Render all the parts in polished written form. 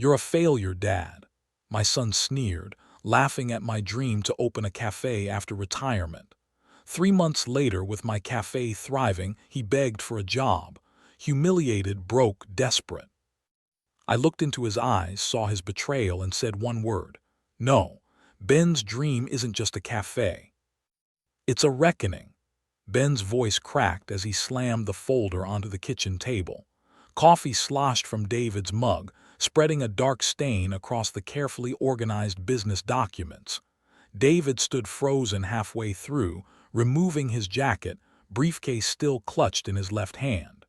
"You're a failure, Dad," my son sneered, laughing at my dream to open a cafe after retirement. 3 months later, with my cafe thriving, he begged for a job. Humiliated, broke, desperate. I looked into his eyes, saw his betrayal, and said one word. "No, Ben's dream isn't just a cafe. It's a reckoning." Ben's voice cracked as he slammed the folder onto the kitchen table. Coffee sloshed from David's mug, spreading a dark stain across the carefully organized business documents. David stood frozen halfway through, removing his jacket, briefcase still clutched in his left hand.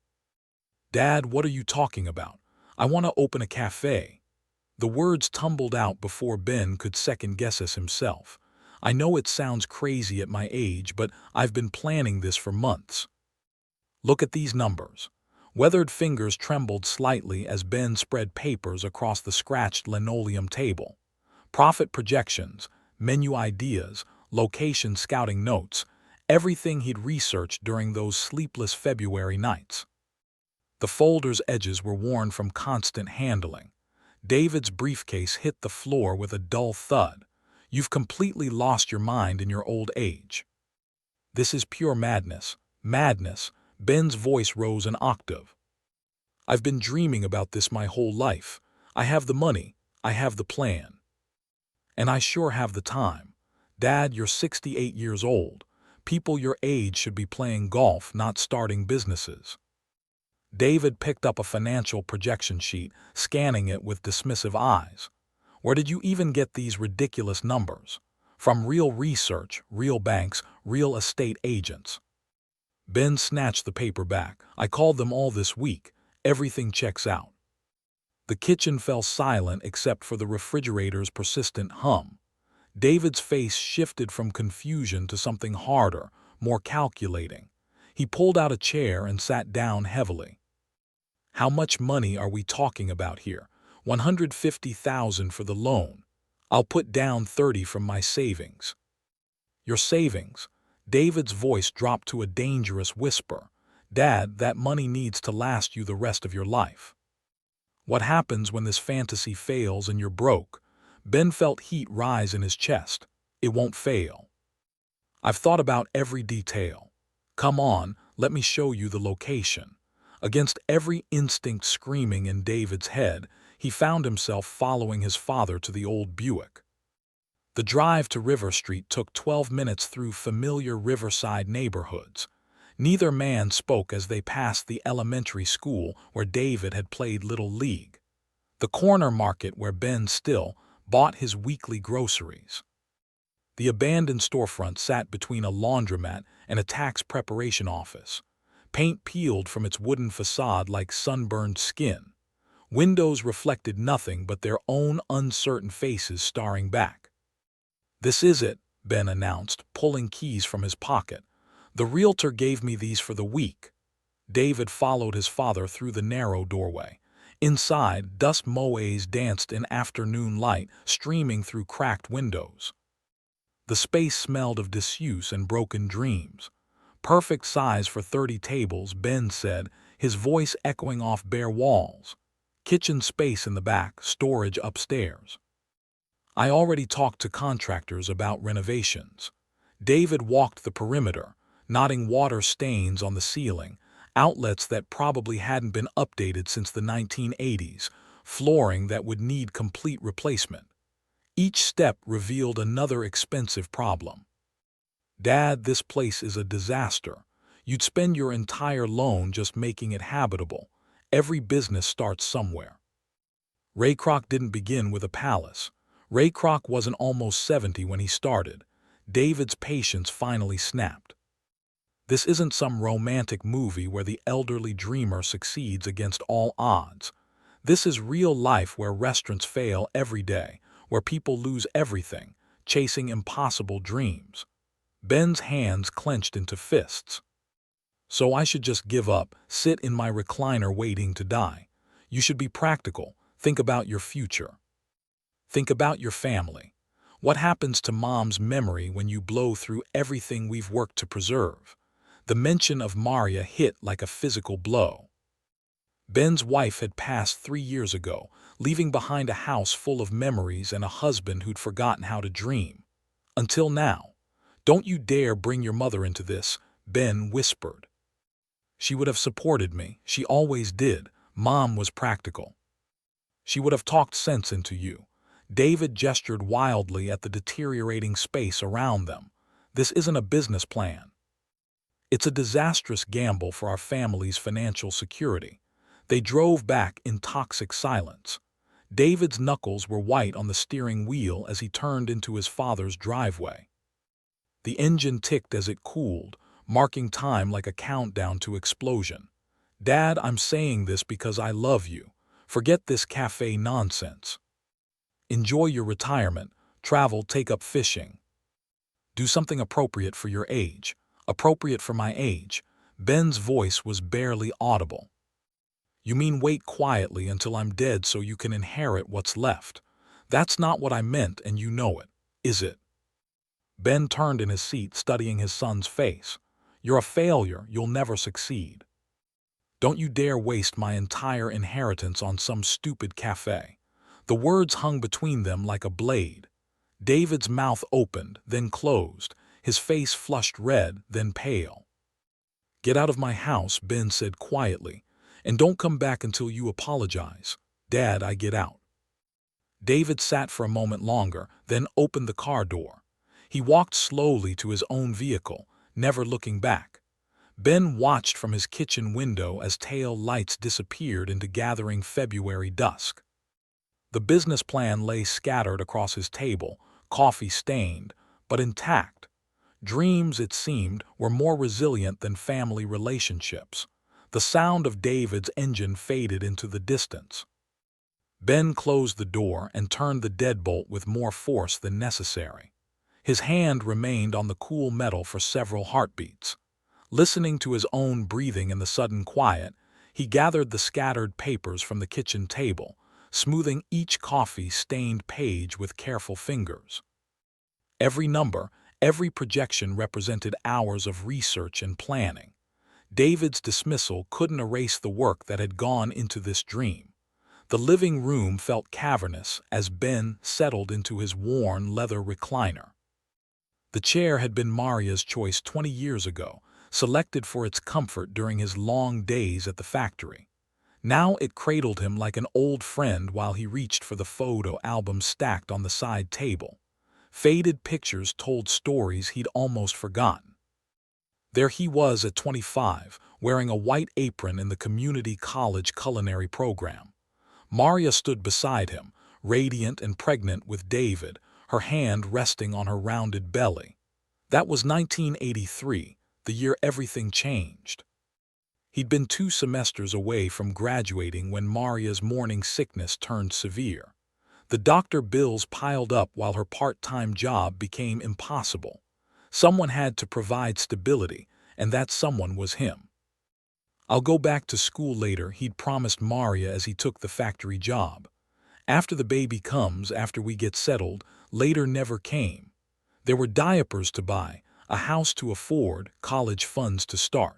"Dad, what are you talking about? I want to open a cafe." The words tumbled out before Ben could second-guess us himself. "I know it sounds crazy at my age, but I've been planning this for months. Look at these numbers." Weathered fingers trembled slightly as Ben spread papers across the scratched linoleum table. Profit projections, menu ideas, location scouting notes, everything he'd researched during those sleepless February nights. The folder's edges were worn from constant handling. David's briefcase hit the floor with a dull thud. "You've completely lost your mind in your old age. This is pure madness." Madness. Ben's voice rose an octave. "I've been dreaming about this my whole life. I have the money, I have the plan. And I sure have the time. Dad, you're 68 years old. People your age should be playing golf, not starting businesses." David picked up a financial projection sheet, scanning it with dismissive eyes. "Where did you even get these ridiculous numbers? From real research, real banks, real estate agents?" Ben snatched the paper back. "I called them all this week. Everything checks out." The kitchen fell silent except for the refrigerator's persistent hum. David's face shifted from confusion to something harder, more calculating. He pulled out a chair and sat down heavily. "How much money are we talking about here?" "150,000 for the loan. I'll put down 30 from my savings." "Your savings?" David's voice dropped to a dangerous whisper. "Dad, that money needs to last you the rest of your life. What happens when this fantasy fails and you're broke?" Ben felt heat rise in his chest. "It won't fail. I've thought about every detail. Come on, let me show you the location." Against every instinct screaming in David's head, he found himself following his father to the old Buick. The drive to River Street took 12 minutes through familiar riverside neighborhoods. Neither man spoke as they passed the elementary school where David had played Little League, the corner market where Ben still bought his weekly groceries. The abandoned storefront sat between a laundromat and a tax preparation office. Paint peeled from its wooden facade like sunburned skin. Windows reflected nothing but their own uncertain faces staring back. "This is it," Ben announced, pulling keys from his pocket. "The realtor gave me these for the week." David followed his father through the narrow doorway. Inside, dust motes danced in afternoon light, streaming through cracked windows. The space smelled of disuse and broken dreams. "Perfect size for 30 tables," Ben said, his voice echoing off bare walls. "Kitchen space in the back, storage upstairs. I already talked to contractors about renovations." David walked the perimeter, noting water stains on the ceiling, outlets that probably hadn't been updated since the 1980s, flooring that would need complete replacement. Each step revealed another expensive problem. "Dad, this place is a disaster. You'd spend your entire loan just making it habitable. Every business starts somewhere." Ray Kroc didn't begin with a palace. Ray Kroc wasn't almost 70 when he started. David's patience finally snapped. "This isn't some romantic movie where the elderly dreamer succeeds against all odds. This is real life where restaurants fail every day, where people lose everything, chasing impossible dreams." Ben's hands clenched into fists. "So I should just give up, sit in my recliner waiting to die? You should be practical. Think about your future. Think about your family. What happens to Mom's memory when you blow through everything we've worked to preserve?" The mention of Maria hit like a physical blow. Ben's wife had passed 3 years ago, leaving behind a house full of memories and a husband who'd forgotten how to dream. Until now. Don't you dare bring your mother into this, Ben whispered. She would have supported me. She always did. Mom was practical. She would have talked sense into you. David gestured wildly at the deteriorating space around them. This isn't a business plan. It's a disastrous gamble for our family's financial security. They drove back in toxic silence. David's knuckles were white on the steering wheel as he turned into his father's driveway. The engine ticked as it cooled, marking time like a countdown to explosion. Dad, I'm saying this because I love you. Forget this cafe nonsense. Enjoy your retirement, travel, take up fishing. Do something appropriate for your age. Appropriate for my age. Ben's voice was barely audible. You mean wait quietly until I'm dead so you can inherit what's left. That's not what I meant, and you know it, is it? Ben turned in his seat, studying his son's face. You're a failure. You'll never succeed. Don't you dare waste my entire inheritance on some stupid cafe. The words hung between them like a blade. David's mouth opened, then closed, his face flushed red, then pale. Get out of my house, Ben said quietly, and don't come back until you apologize. Dad, I get out. David sat for a moment longer, then opened the car door. He walked slowly to his own vehicle, never looking back. Ben watched from his kitchen window as tail lights disappeared into gathering February dusk. The business plan lay scattered across his table, coffee stained, but intact. Dreams, it seemed, were more resilient than family relationships. The sound of David's engine faded into the distance. Ben closed the door and turned the deadbolt with more force than necessary. His hand remained on the cool metal for several heartbeats. Listening to his own breathing in the sudden quiet, he gathered the scattered papers from the kitchen table, smoothing each coffee-stained page with careful fingers. Every number, every projection represented hours of research and planning. David's dismissal couldn't erase the work that had gone into this dream. The living room felt cavernous as Ben settled into his worn leather recliner. The chair had been Maria's choice 20 years ago, selected for its comfort during his long days at the factory. Now it cradled him like an old friend while he reached for the photo album stacked on the side table. Faded pictures told stories he'd almost forgotten. There he was at 25, wearing a white apron in the community college culinary program. Maria stood beside him, radiant and pregnant with David, her hand resting on her rounded belly. That was 1983, the year everything changed. He'd been 2 semesters away from graduating when Maria's morning sickness turned severe. The doctor bills piled up while her part-time job became impossible. Someone had to provide stability, and that someone was him. I'll go back to school later, he'd promised Maria as he took the factory job. After the baby comes, after we get settled, later never came. There were diapers to buy, a house to afford, college funds to start.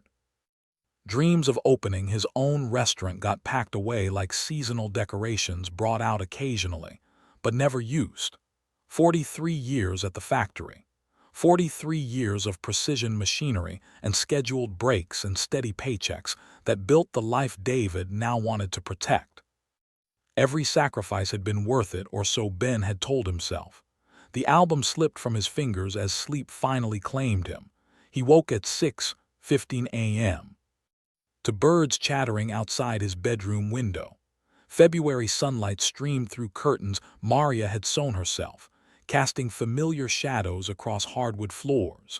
Dreams of opening his own restaurant got packed away like seasonal decorations brought out occasionally, but never used. 43 years at the factory. 43 years of precision machinery and scheduled breaks and steady paychecks that built the life David now wanted to protect. Every sacrifice had been worth it, or so Ben had told himself. The album slipped from his fingers as sleep finally claimed him. He woke at 6:15 a.m. to birds chattering outside his bedroom window. February sunlight streamed through curtains Maria had sewn herself, casting familiar shadows across hardwood floors.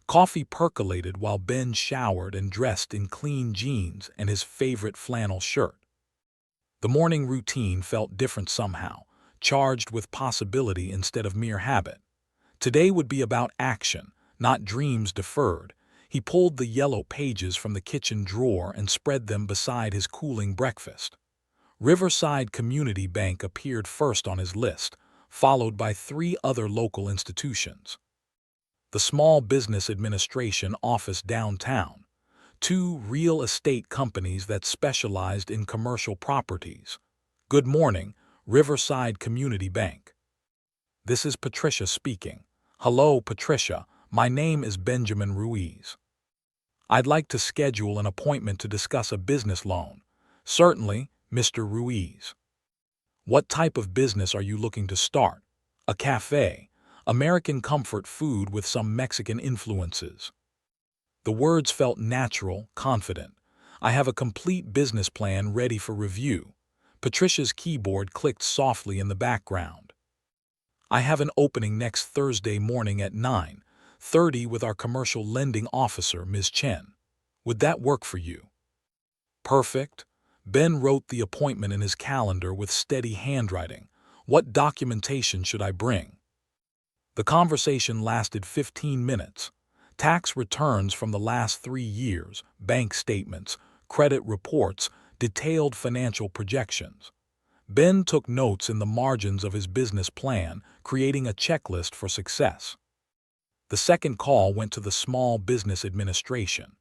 Coffee percolated while Ben showered and dressed in clean jeans and his favorite flannel shirt. The morning routine felt different somehow, charged with possibility instead of mere habit. Today would be about action, not dreams deferred. He pulled the yellow pages from the kitchen drawer and spread them beside his cooling breakfast. Riverside Community Bank appeared first on his list, followed by 3 other local institutions. The Small Business Administration office downtown, 2 real estate companies that specialized in commercial properties, Good morning, Riverside Community Bank. This is Patricia speaking. Hello, Patricia. My name is Benjamin Ruiz. I'd like to schedule an appointment to discuss a business loan. Certainly, Mr. Ruiz. What type of business are you looking to start? A cafe, American comfort food with some Mexican influences. The words felt natural, confident. I have a complete business plan ready for review. Patricia's keyboard clicked softly in the background. I have an opening next Thursday morning at 9:30 with our commercial lending officer, Ms. Chen. Would that work for you? Perfect. Ben wrote the appointment in his calendar with steady handwriting. What documentation should I bring? The conversation lasted 15 minutes. Tax returns from the last 3 years, bank statements, credit reports, detailed financial projections. Ben took notes in the margins of his business plan, creating a checklist for success. The second call went to the Small Business Administration.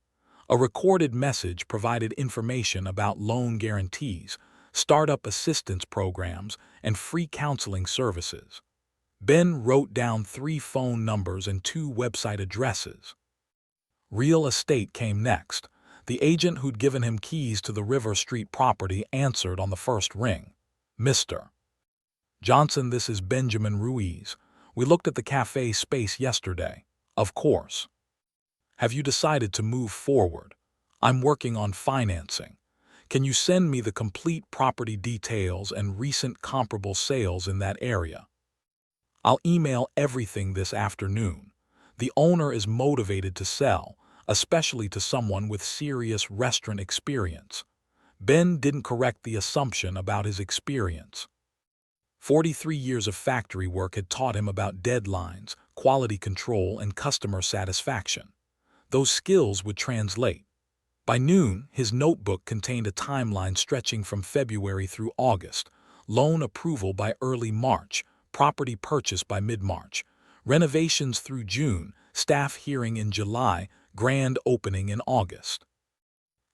A recorded message provided information about loan guarantees, startup assistance programs, and free counseling services. Ben wrote down 3 phone numbers and 2 website addresses. Real estate came next. The agent who'd given him keys to the River Street property answered on the first ring. Mr. Johnson, this is Benjamin Ruiz. We looked at the cafe space yesterday. Of course. Have you decided to move forward? I'm working on financing. Can you send me the complete property details and recent comparable sales in that area? I'll email everything this afternoon. The owner is motivated to sell, especially to someone with serious restaurant experience. Ben didn't correct the assumption about his experience. 43 years of factory work had taught him about deadlines, quality control, and customer satisfaction. Those skills would translate. By noon, his notebook contained a timeline stretching from February through August, loan approval by early March, property purchase by mid-March, renovations through June, staff hearing in July, grand opening in August.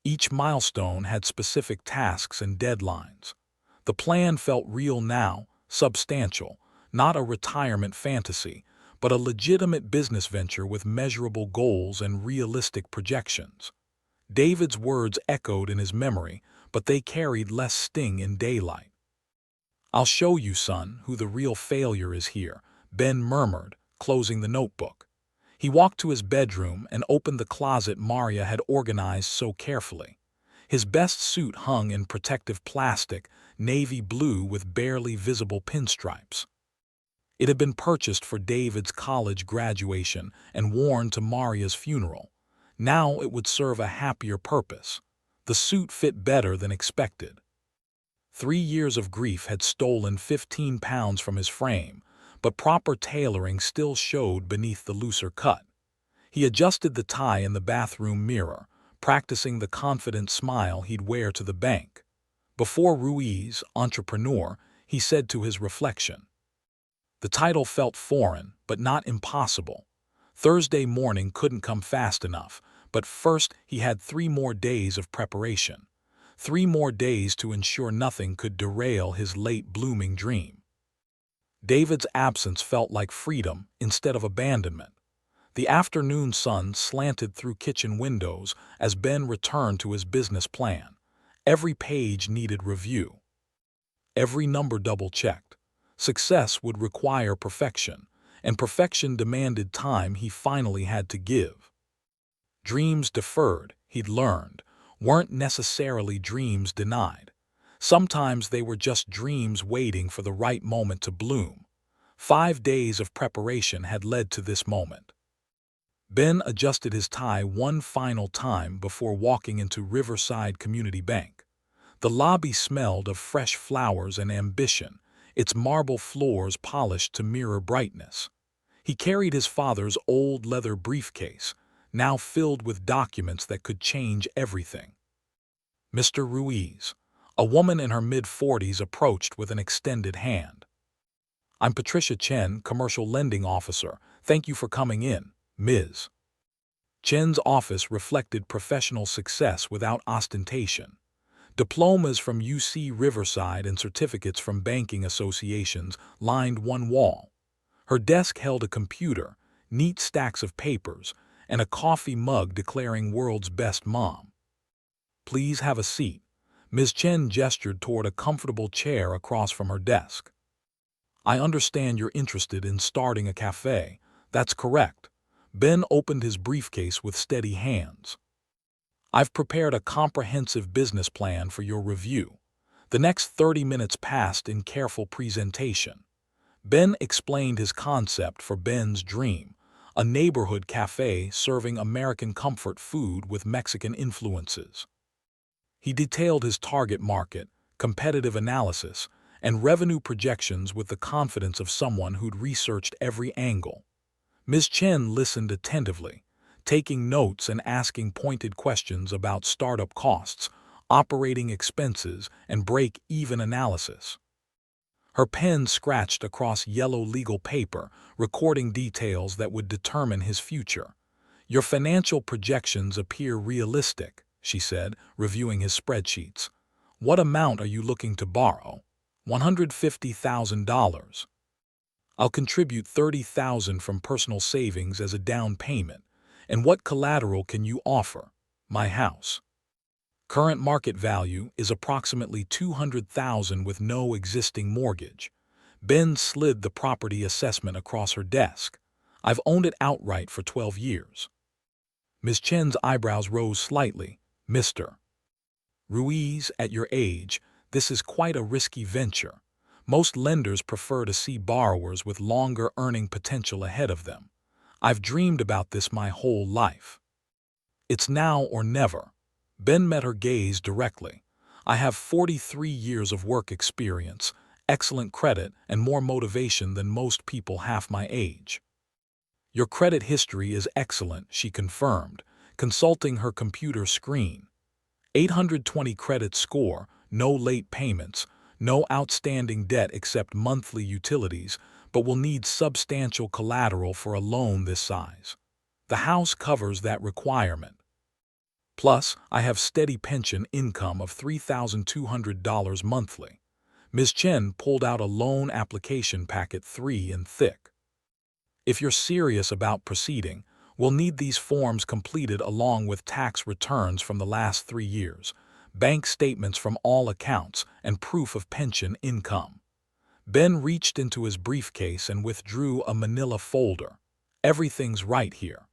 Each milestone had specific tasks and deadlines. The plan felt real now, substantial, not a retirement fantasy, but a legitimate business venture with measurable goals and realistic projections. David's words echoed in his memory, but they carried less sting in daylight. I'll show you, son, who the real failure is here, Ben murmured, closing the notebook. He walked to his bedroom and opened the closet Maria had organized so carefully. His best suit hung in protective plastic, navy blue with barely visible pinstripes. It had been purchased for David's college graduation and worn to Maria's funeral. Now it would serve a happier purpose. The suit fit better than expected. 3 years of grief had stolen 15 pounds from his frame, but proper tailoring still showed beneath the looser cut. He adjusted the tie in the bathroom mirror, practicing the confident smile he'd wear to the bank. Before Ruiz, entrepreneur, he said to his reflection. The title felt foreign, but not impossible. Thursday morning couldn't come fast enough, but first he had 3 more days of preparation. 3 more days to ensure nothing could derail his late-blooming dream. David's absence felt like freedom instead of abandonment. The afternoon sun slanted through kitchen windows as Ben returned to his business plan. Every page needed review. Every number double-checked. Success would require perfection, and perfection demanded time he finally had to give. Dreams deferred, he'd learned, weren't necessarily dreams denied. Sometimes they were just dreams waiting for the right moment to bloom. 5 days of preparation had led to this moment. Ben adjusted his tie one final time before walking into Riverside Community Bank. The lobby smelled of fresh flowers and ambition, its marble floors polished to mirror brightness. He carried his father's old leather briefcase, now filled with documents that could change everything. Mr. Ruiz, a woman in her mid-40s, approached with an extended hand. I'm Patricia Chen, commercial lending officer. Thank you for coming in, Ms. Chen's office reflected professional success without ostentation. Diplomas from UC Riverside and certificates from banking associations lined one wall. Her desk held a computer, neat stacks of papers, and a coffee mug declaring world's best mom. "Please have a seat." Ms. Chen gestured toward a comfortable chair across from her desk. "I understand you're interested in starting a cafe." "That's correct." Ben opened his briefcase with steady hands. "I've prepared a comprehensive business plan for your review." The next 30 minutes passed in careful presentation. Ben explained his concept for Ben's Dream, a neighborhood cafe serving American comfort food with Mexican influences. He detailed his target market, competitive analysis, and revenue projections with the confidence of someone who'd researched every angle. Ms. Chen listened attentively, taking notes and asking pointed questions about startup costs, operating expenses, and break-even analysis. Her pen scratched across yellow legal paper, recording details that would determine his future. "Your financial projections appear realistic," she said, reviewing his spreadsheets. "What amount are you looking to borrow?" $150,000. "I'll contribute $30,000 from personal savings as a down payment. And what collateral can you offer?" "My house. Current market value is approximately $200,000 with no existing mortgage." Ben slid the property assessment across her desk. "I've owned it outright for 12 years. Ms. Chen's eyebrows rose slightly. "Mr. Ruiz, at your age, this is quite a risky venture. Most lenders prefer to see borrowers with longer earning potential ahead of them. I've dreamed about this my whole life. It's now or never." Ben met her gaze directly. "I have 43 years of work experience, excellent credit, and more motivation than most people half my age." "Your credit history is excellent," she confirmed, consulting her computer screen. 820 credit score, no late payments, no outstanding debt except monthly utilities, but will need substantial collateral for a loan this size. The house covers that requirement. Plus, I have steady pension income of $3,200 monthly." Ms. Chen pulled out a loan application packet 3 in thick. "If you're serious about proceeding, we'll need these forms completed along with tax returns from the last 3 years, bank statements from all accounts, and proof of pension income." Ben reached into his briefcase and withdrew a manila folder. "Everything's right here.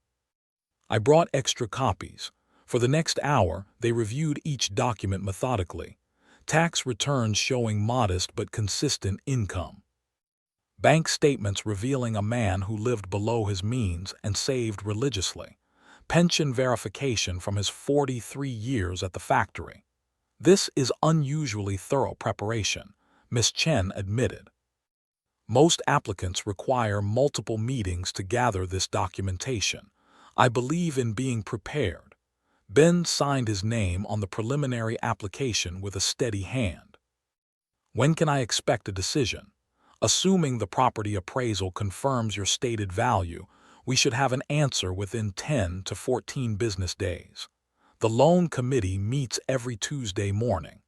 I brought extra copies." For the next hour, they reviewed each document methodically. Tax returns showing modest but consistent income. Bank statements revealing a man who lived below his means and saved religiously. Pension verification from his 43 years at the factory. "This is unusually thorough preparation," Ms. Chen admitted. "Most applicants require multiple meetings to gather this documentation. I believe in being prepared." Ben signed his name on the preliminary application with a steady hand. "When can I expect a decision?" "Assuming the property appraisal confirms your stated value, we should have an answer within 10 to 14 business days. The loan committee meets every Tuesday morning."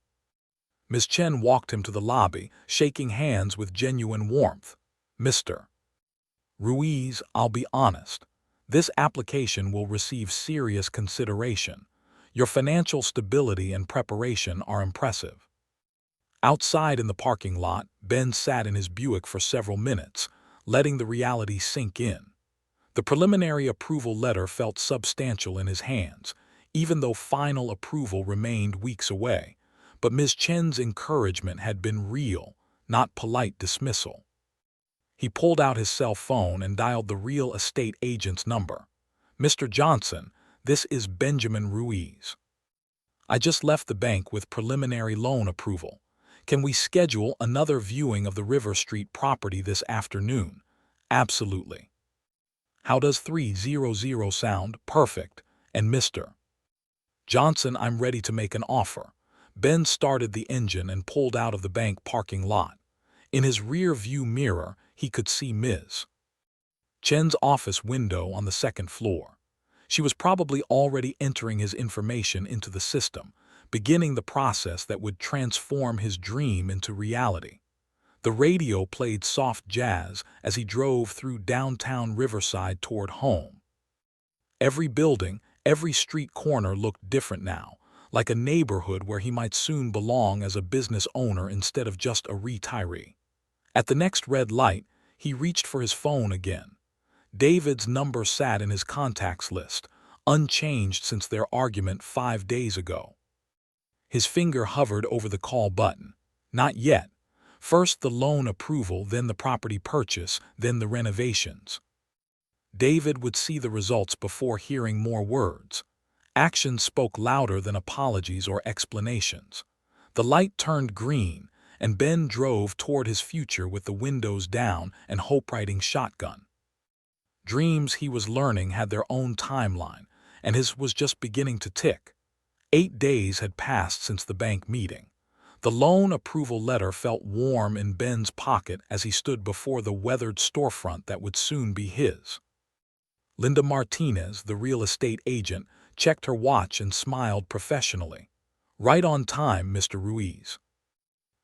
Ms. Chen walked him to the lobby, shaking hands with genuine warmth. "Mr. Ruiz, I'll be honest. This application will receive serious consideration. Your financial stability and preparation are impressive." Outside in the parking lot, Ben sat in his Buick for several minutes, letting the reality sink in. The preliminary approval letter felt substantial in his hands, even though final approval remained weeks away. But Ms. Chen's encouragement had been real, not polite dismissal. He pulled out his cell phone and dialed the real estate agent's number. "Mr. Johnson, this is Benjamin Ruiz. I just left the bank with preliminary loan approval. Can we schedule another viewing of the River Street property this afternoon?" "Absolutely." "How does 300 sound?" "Perfect." "And Mr. Johnson, I'm ready to make an offer." Ben started the engine and pulled out of the bank parking lot. In his rear view mirror, he could see Ms. Chen's office window on the second floor. She was probably already entering his information into the system, beginning the process that would transform his dream into reality. The radio played soft jazz as he drove through downtown Riverside toward home. Every building, every street corner looked different now, like a neighborhood where he might soon belong as a business owner instead of just a retiree. At the next red light, he reached for his phone again. David's number sat in his contacts list, unchanged since their argument 5 days ago. His finger hovered over the call button. Not yet. First the loan approval, then the property purchase, then the renovations. David would see the results before hearing more words. Actions spoke louder than apologies or explanations. The light turned green, and Ben drove toward his future with the windows down and hope riding shotgun. Dreams, he was learning, had their own timeline, and his was just beginning to tick. 8 days had passed since the bank meeting. The loan approval letter felt warm in Ben's pocket as he stood before the weathered storefront that would soon be his. Linda Martinez, the real estate agent, checked her watch and smiled professionally. "Right on time, Mr. Ruiz."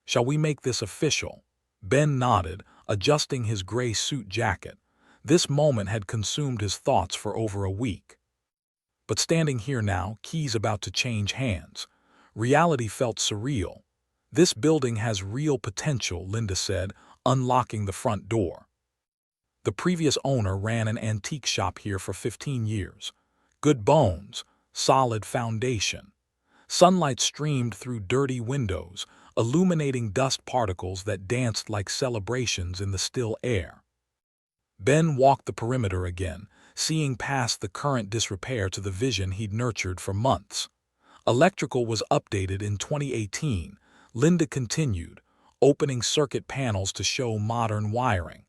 "Shall we make this official?" Ben nodded, adjusting his gray suit jacket. This moment had consumed his thoughts for over a week. But standing here now, keys about to change hands. Reality felt surreal. "This building has real potential," Linda said, unlocking the front door. The previous owner ran an antique shop here for 15 years. Good bones, solid foundation. Sunlight streamed through dirty windows, illuminating dust particles that danced like celebrations in the still air. Ben walked the perimeter again, seeing past the current disrepair to the vision he'd nurtured for months. Electrical was updated in 2018, Linda continued, opening circuit panels to show modern wiring.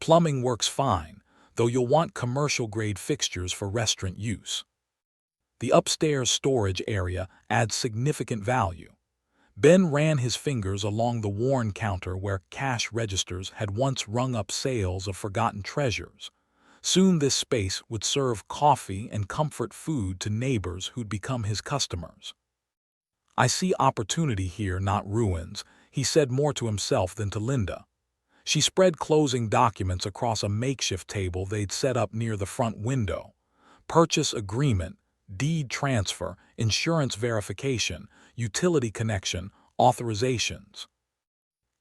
Plumbing works fine, though you'll want commercial-grade fixtures for restaurant use. The upstairs storage area adds significant value. Ben ran his fingers along the worn counter where cash registers had once rung up sales of forgotten treasures. Soon this space would serve coffee and comfort food to neighbors who'd become his customers. "I see opportunity here, not ruins," he said, more to himself than to Linda. She spread closing documents across a makeshift table they'd set up near the front window. Purchase agreement, deed transfer, insurance verification, utility connection, authorizations.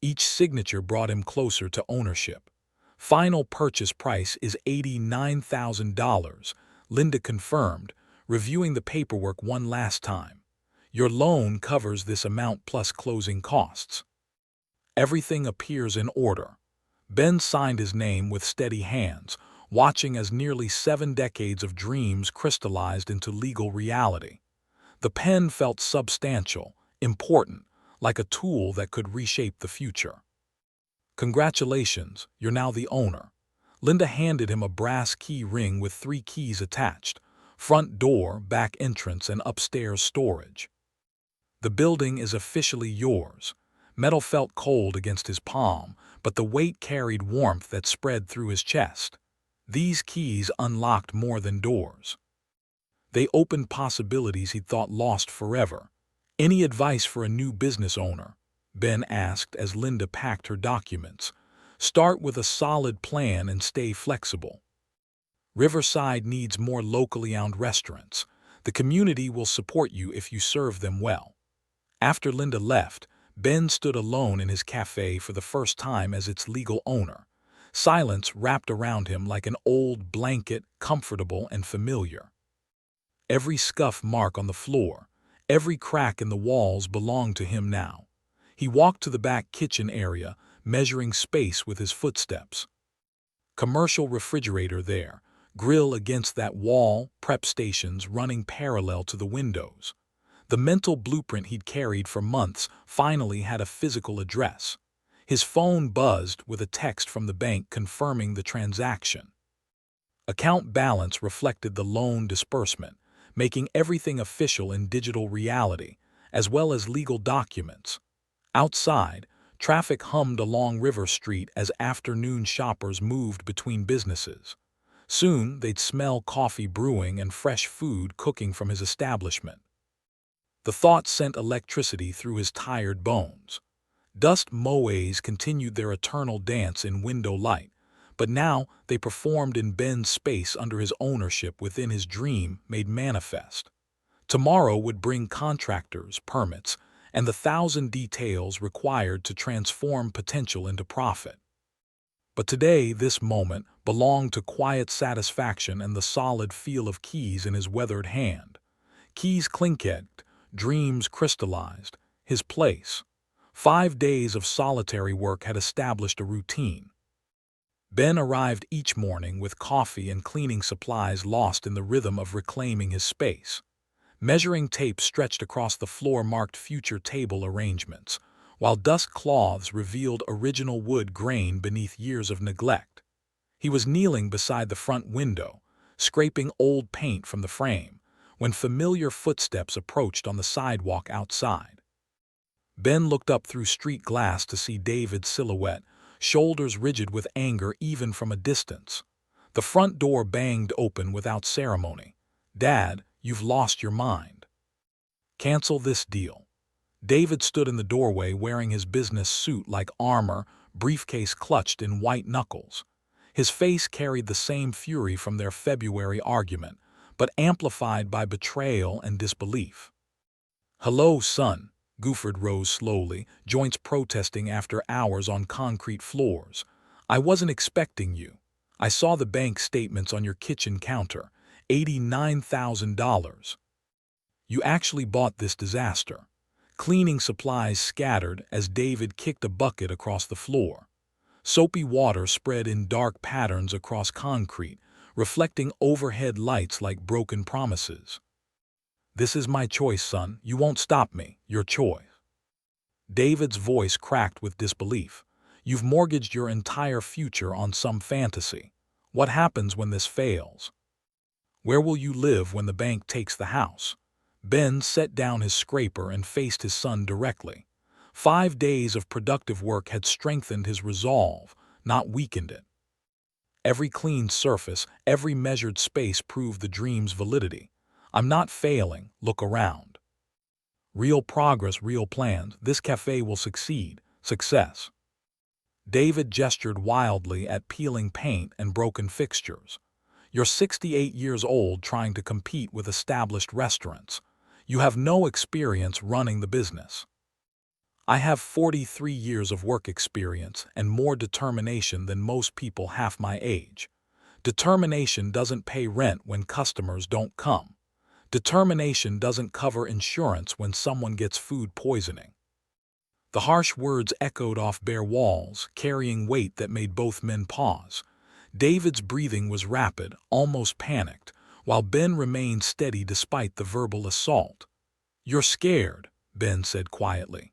Each signature brought him closer to ownership. "Final purchase price is $89,000, Linda confirmed, reviewing the paperwork one last time. "Your loan covers this amount plus closing costs." Everything appears in order. Ben signed his name with steady hands, watching as nearly 7 decades of dreams crystallized into legal reality. The pen felt substantial, important, like a tool that could reshape the future. "Congratulations, you're now the owner." Linda handed him a brass key ring with 3 keys attached: front door, back entrance, and upstairs storage. "The building is officially yours." Metal felt cold against his palm, but the weight carried warmth that spread through his chest. These keys unlocked more than doors. They opened possibilities he'd thought lost forever. "Any advice for a new business owner?" Ben asked as Linda packed her documents. "Start with a solid plan and stay flexible. Riverside needs more locally owned restaurants. The community will support you if you serve them well." After Linda left, Ben stood alone in his cafe for the first time as its legal owner. Silence wrapped around him like an old blanket, comfortable and familiar. Every scuff mark on the floor, every crack in the walls belonged to him now. He walked to the back kitchen area, measuring space with his footsteps. Commercial refrigerator there, grill against that wall, prep stations running parallel to the windows. The mental blueprint he'd carried for months finally had a physical address. His phone buzzed with a text from the bank confirming the transaction. Account balance reflected the loan disbursement, making everything official in digital reality, as well as legal documents. Outside, traffic hummed along River Street as afternoon shoppers moved between businesses. Soon they'd smell coffee brewing and fresh food cooking from his establishment. The thought sent electricity through his tired bones. Dust moays continued their eternal dance in window light, but now they performed in Ben's space under his ownership within his dream made manifest. Tomorrow would bring contractors, permits, and the thousand details required to transform potential into profit. But today, this moment belonged to quiet satisfaction and the solid feel of keys in his weathered hand. Keys clinked, dreams crystallized, his place. 5 days of solitary work had established a routine. Ben arrived each morning with coffee and cleaning supplies lost in the rhythm of reclaiming his space. Measuring tape stretched across the floor marked future table arrangements, while dust cloths revealed original wood grain beneath years of neglect. He was kneeling beside the front window, scraping old paint from the frame, when familiar footsteps approached on the sidewalk outside. Ben looked up through street glass to see David's silhouette, shoulders rigid with anger even from a distance. The front door banged open without ceremony. "Dad, you've lost your mind. Cancel this deal." David stood in the doorway wearing his business suit like armor, briefcase clutched in white knuckles. His face carried the same fury from their February argument, but amplified by betrayal and disbelief. "Hello, son." Gooford rose slowly, joints protesting after hours on concrete floors. "I wasn't expecting you. I saw the bank statements on your kitchen counter. $89,000. You actually bought this disaster." Cleaning supplies scattered as David kicked a bucket across the floor. Soapy water spread in dark patterns across concrete, reflecting overhead lights like broken promises. "This is my choice, son. You won't stop me. Your choice." David's voice cracked with disbelief. "You've mortgaged your entire future on some fantasy. What happens when this fails? Where will you live when the bank takes the house?" Ben set down his scraper and faced his son directly. 5 days of productive work had strengthened his resolve, not weakened it. Every cleaned surface, every measured space proved the dream's validity. "I'm not failing. Look around. Real progress, real plans. This cafe will succeed. Success." David gestured wildly at peeling paint and broken fixtures. "You're 68 years old trying to compete with established restaurants. You have no experience running the business. I have 43 years of work experience and more determination than most people half my age. Determination doesn't pay rent when customers don't come. Determination doesn't cover insurance when someone gets food poisoning." The harsh words echoed off bare walls, carrying weight that made both men pause. David's breathing was rapid, almost panicked, while Ben remained steady despite the verbal assault. "You're scared," Ben said quietly.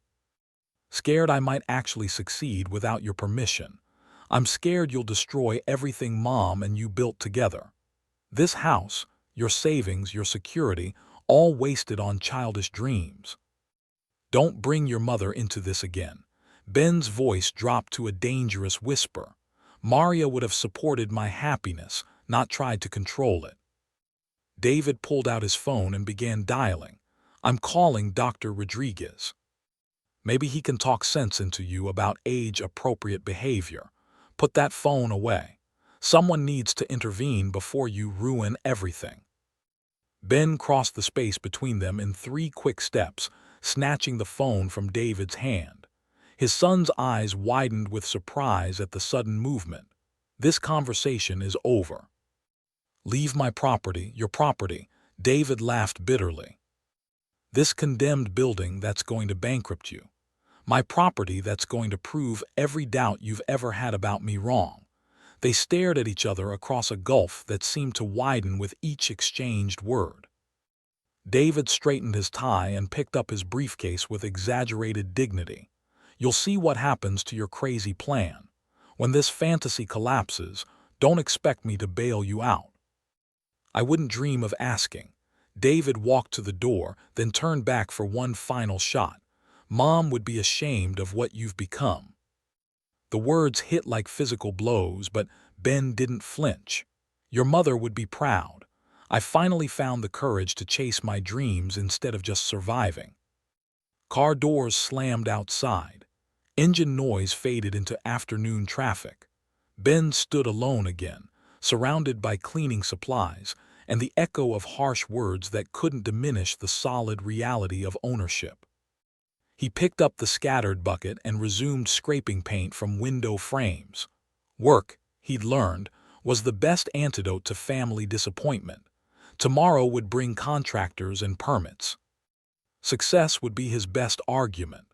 "Scared I might actually succeed without your permission. I'm scared you'll destroy everything Mom and you built together. This house, your savings, your security, all wasted on childish dreams. Don't bring your mother into this again." Ben's voice dropped to a dangerous whisper. "Maria would have supported my happiness, not tried to control it." David pulled out his phone and began dialing. "I'm calling Dr. Rodriguez. Maybe he can talk sense into you about age-appropriate behavior. Put that phone away. Someone needs to intervene before you ruin everything." Ben crossed the space between them in 3 quick steps, snatching the phone from David's hand. His son's eyes widened with surprise at the sudden movement. "This conversation is over." "Leave my property, your property." David laughed bitterly. "This condemned building that's going to bankrupt you. My property that's going to prove every doubt you've ever had about me wrong." They stared at each other across a gulf that seemed to widen with each exchanged word. David straightened his tie and picked up his briefcase with exaggerated dignity. "You'll see what happens to your crazy plan. When this fantasy collapses, don't expect me to bail you out." "I wouldn't dream of asking." David walked to the door, then turned back for one final shot. "Mom would be ashamed of what you've become." The words hit like physical blows, but Ben didn't flinch. "Your mother would be proud. I finally found the courage to chase my dreams instead of just surviving. Car doors slammed outside. Engine noise faded into afternoon traffic. Ben stood alone again, surrounded by cleaning supplies and the echo of harsh words that couldn't diminish the solid reality of ownership. He picked up the scattered bucket and resumed scraping paint from window frames. Work, he'd learned, was the best antidote to family disappointment. Tomorrow would bring contractors and permits. Success would be his best argument.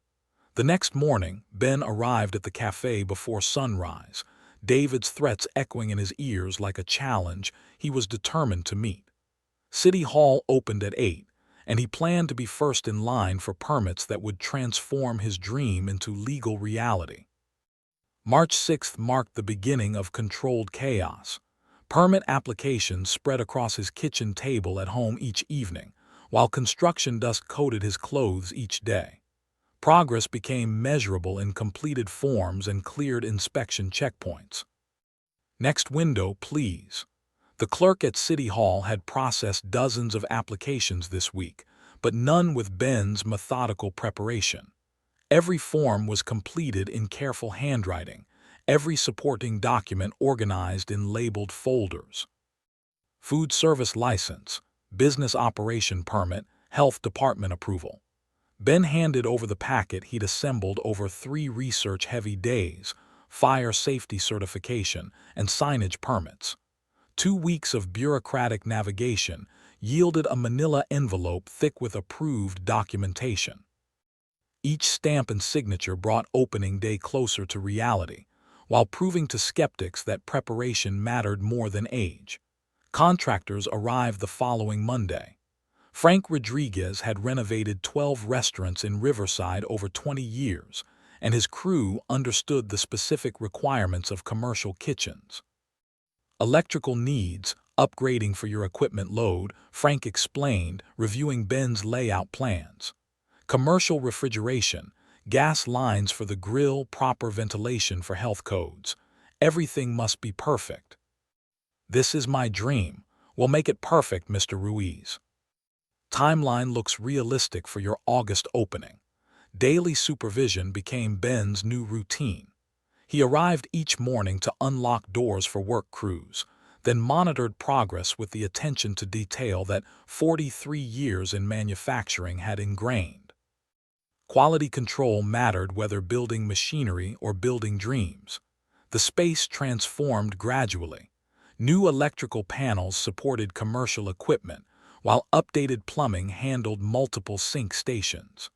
The next morning, Ben arrived at the cafe before sunrise, David's threats echoing in his ears like a challenge he was determined to meet. City Hall opened at 8, and he planned to be first in line for permits that would transform his dream into legal reality. March 6th marked the beginning of controlled chaos. Permit applications spread across his kitchen table at home each evening, while construction dust coated his clothes each day. Progress became measurable in completed forms and cleared inspection checkpoints. Next window, please. The clerk at City Hall had processed dozens of applications this week, but none with Ben's methodical preparation. Every form was completed in careful handwriting, every supporting document organized in labeled folders. Food service license, business operation permit, health department approval. Ben handed over the packet he'd assembled over 3 research-heavy days, fire safety certification, and signage permits. 2 weeks of bureaucratic navigation yielded a manila envelope thick with approved documentation. Each stamp and signature brought opening day closer to reality, while proving to skeptics that preparation mattered more than age. Contractors arrived the following Monday. Frank Rodriguez had renovated 12 restaurants in Riverside over 20 years, and his crew understood the specific requirements of commercial kitchens. Electrical needs, upgrading for your equipment load, Frank explained, reviewing Ben's layout plans. Commercial refrigeration, gas lines for the grill, proper ventilation for health codes. Everything must be perfect. This is my dream. We'll make it perfect, Mr. Ruiz. Timeline looks realistic for your August opening. Daily supervision became Ben's new routine. He arrived each morning to unlock doors for work crews, then monitored progress with the attention to detail that 43 years in manufacturing had ingrained. Quality control mattered whether building machinery or building dreams. The space transformed gradually. New electrical panels supported commercial equipment, while updated plumbing handled multiple sink stations.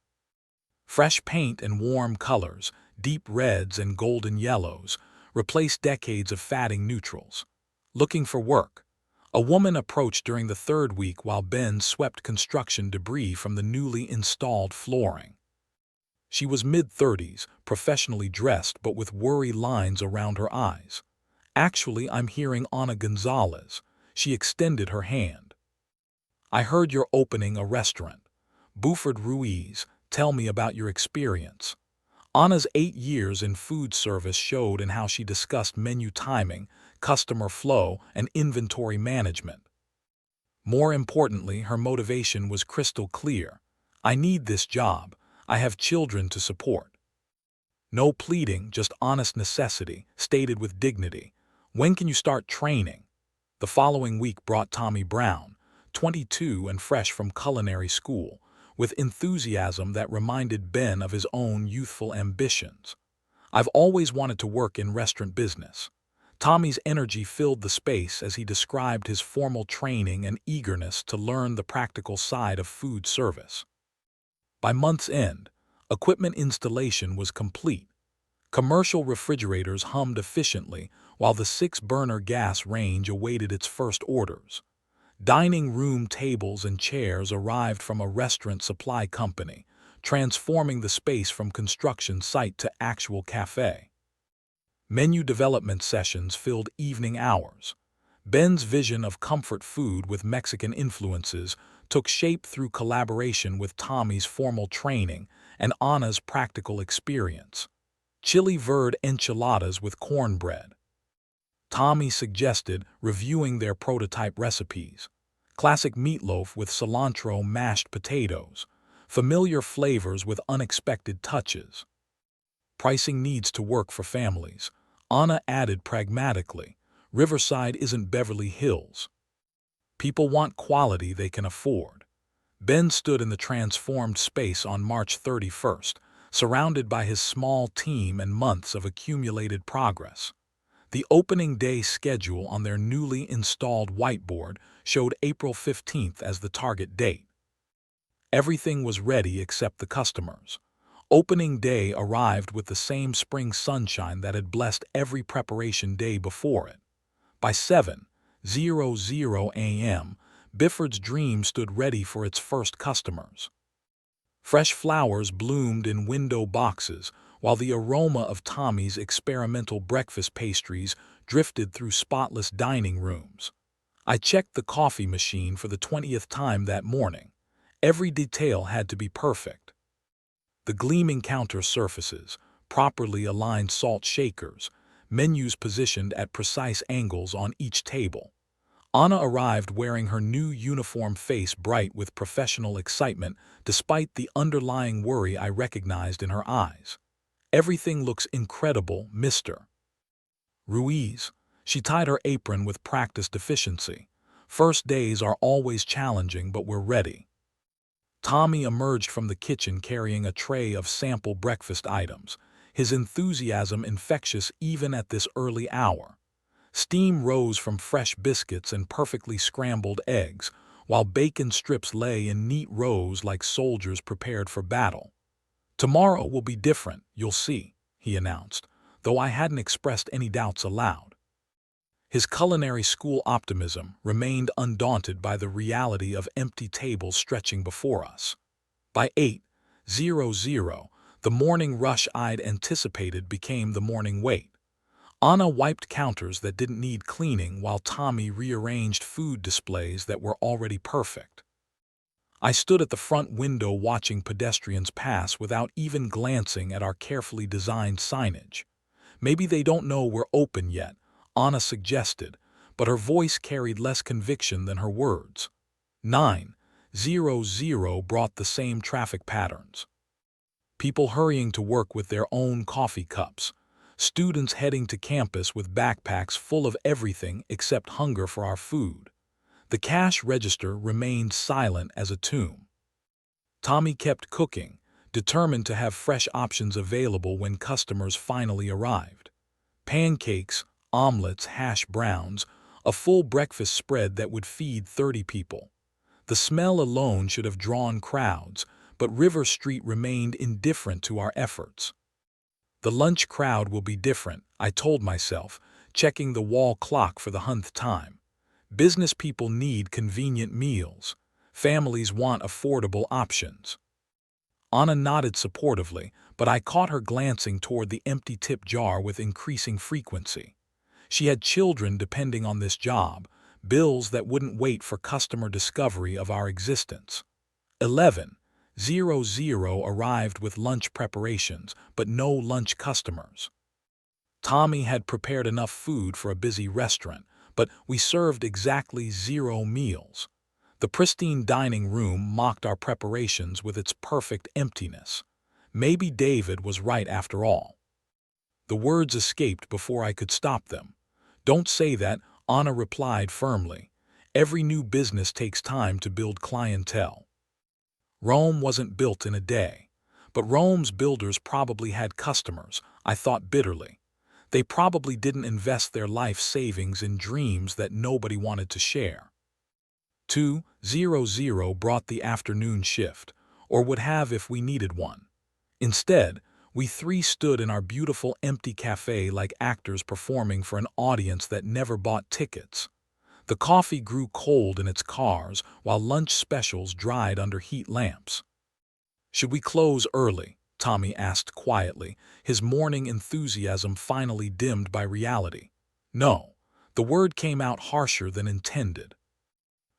Fresh paint and warm colors, deep reds and golden yellows, replaced decades of fading neutrals. Looking for work. A woman approached during the 3rd week while Ben swept construction debris from the newly installed flooring. She was mid-30s, professionally dressed but with worry lines around her eyes. Actually, I'm hearing Ana Gonzalez. She extended her hand. I heard you're opening a restaurant. Buford Ruiz, tell me about your experience. Ana's 8 years in food service showed in how she discussed menu timing, customer flow, and inventory management. More importantly, her motivation was crystal clear. I need this job. I have children to support. No pleading, just honest necessity, stated with dignity. When can you start training? The following week brought Tommy Brown, 22 and fresh from culinary school, with enthusiasm that reminded Ben of his own youthful ambitions. I've always wanted to work in restaurant business. Tommy's energy filled the space as he described his formal training and eagerness to learn the practical side of food service. By month's end, equipment installation was complete. Commercial refrigerators hummed efficiently while the 6-burner gas range awaited its first orders. Dining room tables and chairs arrived from a restaurant supply company, transforming the space from construction site to actual cafe. Menu development sessions filled evening hours. Ben's vision of comfort food with Mexican influences took shape through collaboration with Tommy's formal training and Ana's practical experience. Chili verde enchiladas with cornbread. Tommy suggested reviewing their prototype recipes. Classic meatloaf with cilantro mashed potatoes. Familiar flavors with unexpected touches. Pricing needs to work for families. Anna added pragmatically, Riverside isn't Beverly Hills. People want quality they can afford. Ben stood in the transformed space on March 31st, surrounded by his small team and months of accumulated progress. The opening day schedule on their newly installed whiteboard showed April 15th as the target date. Everything was ready except the customers. Opening day arrived with the same spring sunshine that had blessed every preparation day before it. By 7:00 a.m., Bifford's Dream stood ready for its first customers. Fresh flowers bloomed in window boxes, while the aroma of Tommy's experimental breakfast pastries drifted through spotless dining rooms. I checked the coffee machine for the 20th time that morning. Every detail had to be perfect. The gleaming counter surfaces, properly aligned salt shakers, menus positioned at precise angles on each table. Anna arrived wearing her new uniform, face bright with professional excitement despite the underlying worry I recognized in her eyes. "Everything looks incredible, Mr. Ruiz." She tied her apron with practiced efficiency. "First days are always challenging, but we're ready." Tommy emerged from the kitchen carrying a tray of sample breakfast items, his enthusiasm infectious even at this early hour. Steam rose from fresh biscuits and perfectly scrambled eggs, while bacon strips lay in neat rows like soldiers prepared for battle. "Tomorrow will be different, you'll see," he announced, though I hadn't expressed any doubts aloud. His culinary school optimism remained undaunted by the reality of empty tables stretching before us. By 8:00, the morning rush I'd anticipated became the morning wait. Anna wiped counters that didn't need cleaning while Tommy rearranged food displays that were already perfect. I stood at the front window watching pedestrians pass without even glancing at our carefully designed signage. "Maybe they don't know we're open yet," Anna suggested, but her voice carried less conviction than her words. 9:00 brought the same traffic patterns. People hurrying to work with their own coffee cups. Students heading to campus with backpacks full of everything except hunger for our food. The cash register remained silent as a tomb. Tommy kept cooking, determined to have fresh options available when customers finally arrived. Pancakes, omelets, hash browns, a full breakfast spread that would feed 30 people. The smell alone should have drawn crowds, but River Street remained indifferent to our efforts. "The lunch crowd will be different," I told myself, checking the wall clock for the 100th time. "Business people need convenient meals. Families want affordable options." Anna nodded supportively, but I caught her glancing toward the empty tip jar with increasing frequency. She had children depending on this job, bills that wouldn't wait for customer discovery of our existence. 11:00 arrived with lunch preparations, but no lunch customers. Tommy had prepared enough food for a busy restaurant, but we served exactly 0 meals. The pristine dining room mocked our preparations with its perfect emptiness. Maybe David was right after all. The words escaped before I could stop them. "Don't say that," Anna replied firmly. "Every new business takes time to build clientele." Rome wasn't built in a day. But Rome's builders probably had customers, I thought bitterly. They probably didn't invest their life savings in dreams that nobody wanted to share. 2:00 brought the afternoon shift, or would have if we needed one. Instead, we three stood in our beautiful empty cafe like actors performing for an audience that never bought tickets. The coffee grew cold in its cars while lunch specials dried under heat lamps. "Should we close early?" Tommy asked quietly, his morning enthusiasm finally dimmed by reality. "No." The word came out harsher than intended.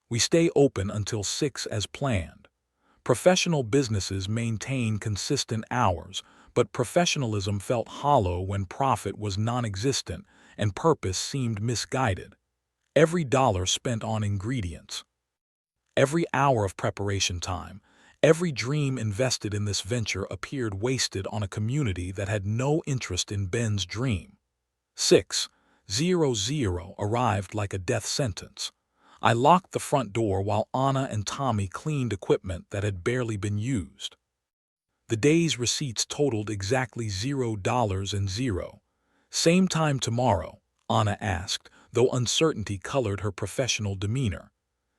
"We stay open until 6 as planned." Professional businesses maintain consistent hours, but professionalism felt hollow when profit was non-existent and purpose seemed misguided. Every dollar spent on ingredients. Every hour of preparation time, every dream invested in this venture appeared wasted on a community that had no interest in Ben's dream. 6:00 arrived like a death sentence. I locked the front door while Anna and Tommy cleaned equipment that had barely been used. The day's receipts totaled exactly $0 and zero. Same time tomorrow, Anna asked, though uncertainty colored her professional demeanor.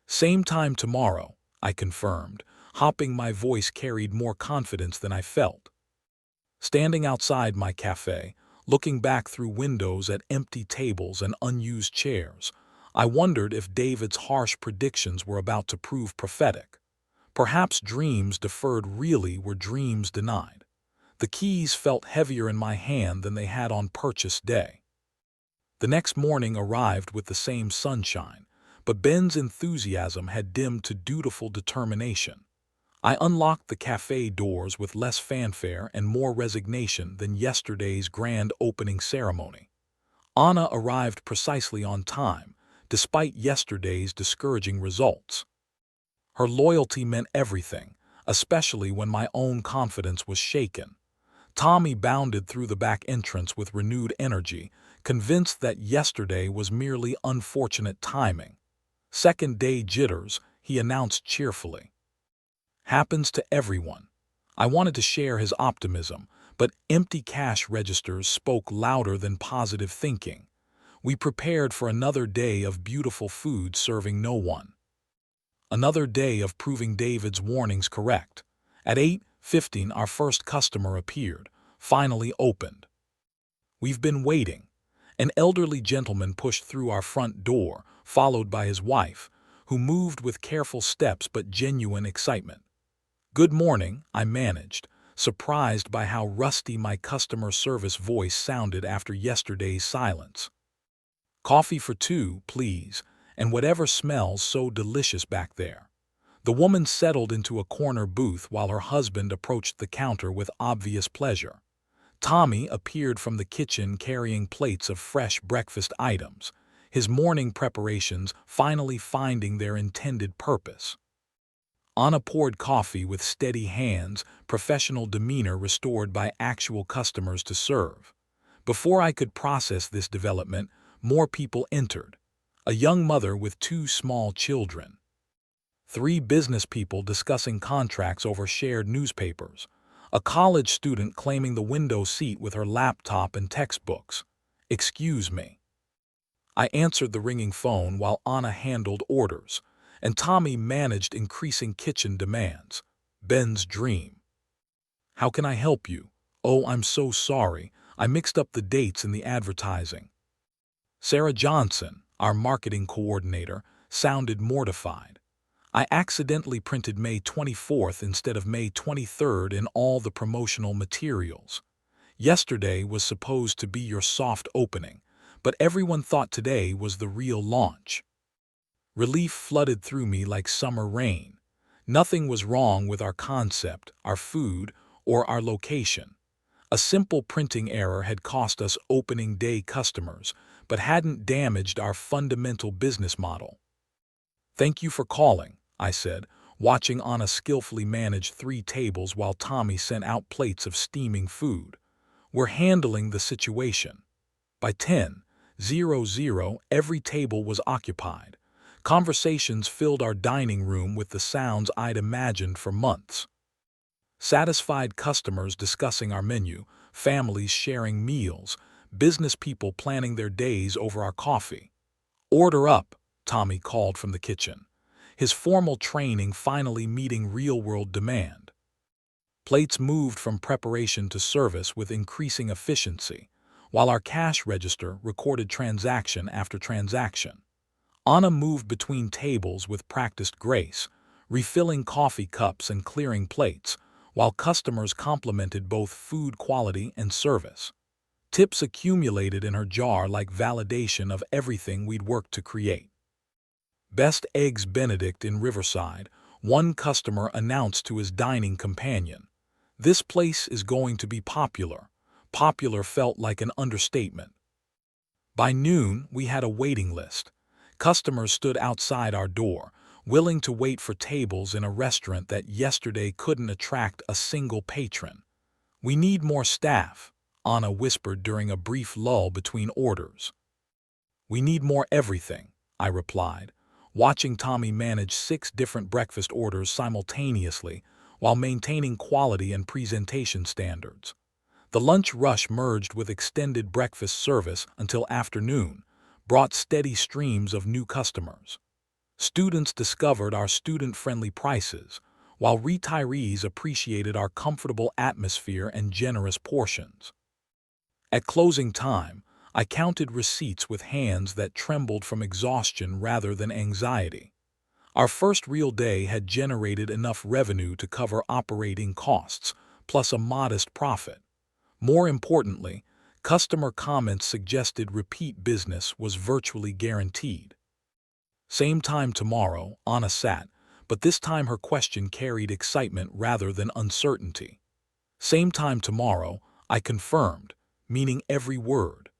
Same time tomorrow, I confirmed, hoping my voice carried more confidence than I felt. Standing outside my cafe, looking back through windows at empty tables and unused chairs, I wondered if David's harsh predictions were about to prove prophetic. Perhaps dreams deferred really were dreams denied. The keys felt heavier in my hand than they had on purchase day. The next morning arrived with the same sunshine, but Ben's enthusiasm had dimmed to dutiful determination. I unlocked the cafe doors with less fanfare and more resignation than yesterday's grand opening ceremony. Anna arrived precisely on time, despite yesterday's discouraging results. Her loyalty meant everything, especially when my own confidence was shaken. Tommy bounded through the back entrance with renewed energy, convinced that yesterday was merely unfortunate timing. Second day jitters, he announced cheerfully. Happens to everyone. I wanted to share his optimism, but empty cash registers spoke louder than positive thinking. We prepared for another day of beautiful food serving no one. Another day of proving David's warnings correct. At 8:15, our first customer appeared, finally opened. We've been waiting. An elderly gentleman pushed through our front door, followed by his wife, who moved with careful steps but genuine excitement. Good morning, I managed, surprised by how rusty my customer service voice sounded after yesterday's silence. Coffee for two, please, and whatever smells so delicious back there. The woman settled into a corner booth while her husband approached the counter with obvious pleasure. Tommy appeared from the kitchen carrying plates of fresh breakfast items, his morning preparations finally finding their intended purpose. Anna poured coffee with steady hands, professional demeanor restored by actual customers to serve. Before I could process this development, more people entered. A young mother with two small children. Three business people discussing contracts over shared newspapers. A college student claiming the window seat with her laptop and textbooks. Excuse me. I answered the ringing phone while Anna handled orders, and Tommy managed increasing kitchen demands. Ben's dream. How can I help you? Oh, I'm so sorry. I mixed up the dates in the advertising. Sarah Johnson, our marketing coordinator, sounded mortified. I accidentally printed May 24th instead of May 23rd in all the promotional materials. Yesterday was supposed to be your soft opening, but everyone thought today was the real launch. Relief flooded through me like summer rain. Nothing was wrong with our concept, our food, or our location. A simple printing error had cost us opening day customers, but hadn't damaged our fundamental business model. Thank you for calling, I said, watching Anna skillfully manage 3 tables while Tommy sent out plates of steaming food. We're handling the situation. By 10:00, every table was occupied. Conversations filled our dining room with the sounds I'd imagined for months. Satisfied customers discussing our menu, families sharing meals, business people planning their days over our coffee. Order up, Tommy called from the kitchen, his formal training finally meeting real-world demand. Plates moved from preparation to service with increasing efficiency, while our cash register recorded transaction after transaction. Anna moved between tables with practiced grace, refilling coffee cups and clearing plates, while customers complimented both food quality and service. Tips accumulated in her jar like validation of everything we'd worked to create. Best Eggs Benedict in Riverside, one customer announced to his dining companion. This place is going to be popular. Popular felt like an understatement. By noon, we had a waiting list. Customers stood outside our door, willing to wait for tables in a restaurant that yesterday couldn't attract a single patron. "We need more staff," Anna whispered during a brief lull between orders. "We need more everything," I replied, watching Tommy manage 6 different breakfast orders simultaneously while maintaining quality and presentation standards. The lunch rush merged with extended breakfast service until afternoon, brought steady streams of new customers. Students discovered our student-friendly prices, while retirees appreciated our comfortable atmosphere and generous portions. At closing time, I counted receipts with hands that trembled from exhaustion rather than anxiety. Our first real day had generated enough revenue to cover operating costs, plus a modest profit. More importantly, customer comments suggested repeat business was virtually guaranteed. "Same time tomorrow," Anna sat, but this time her question carried excitement rather than uncertainty. "Same time tomorrow," I confirmed, meaning every word.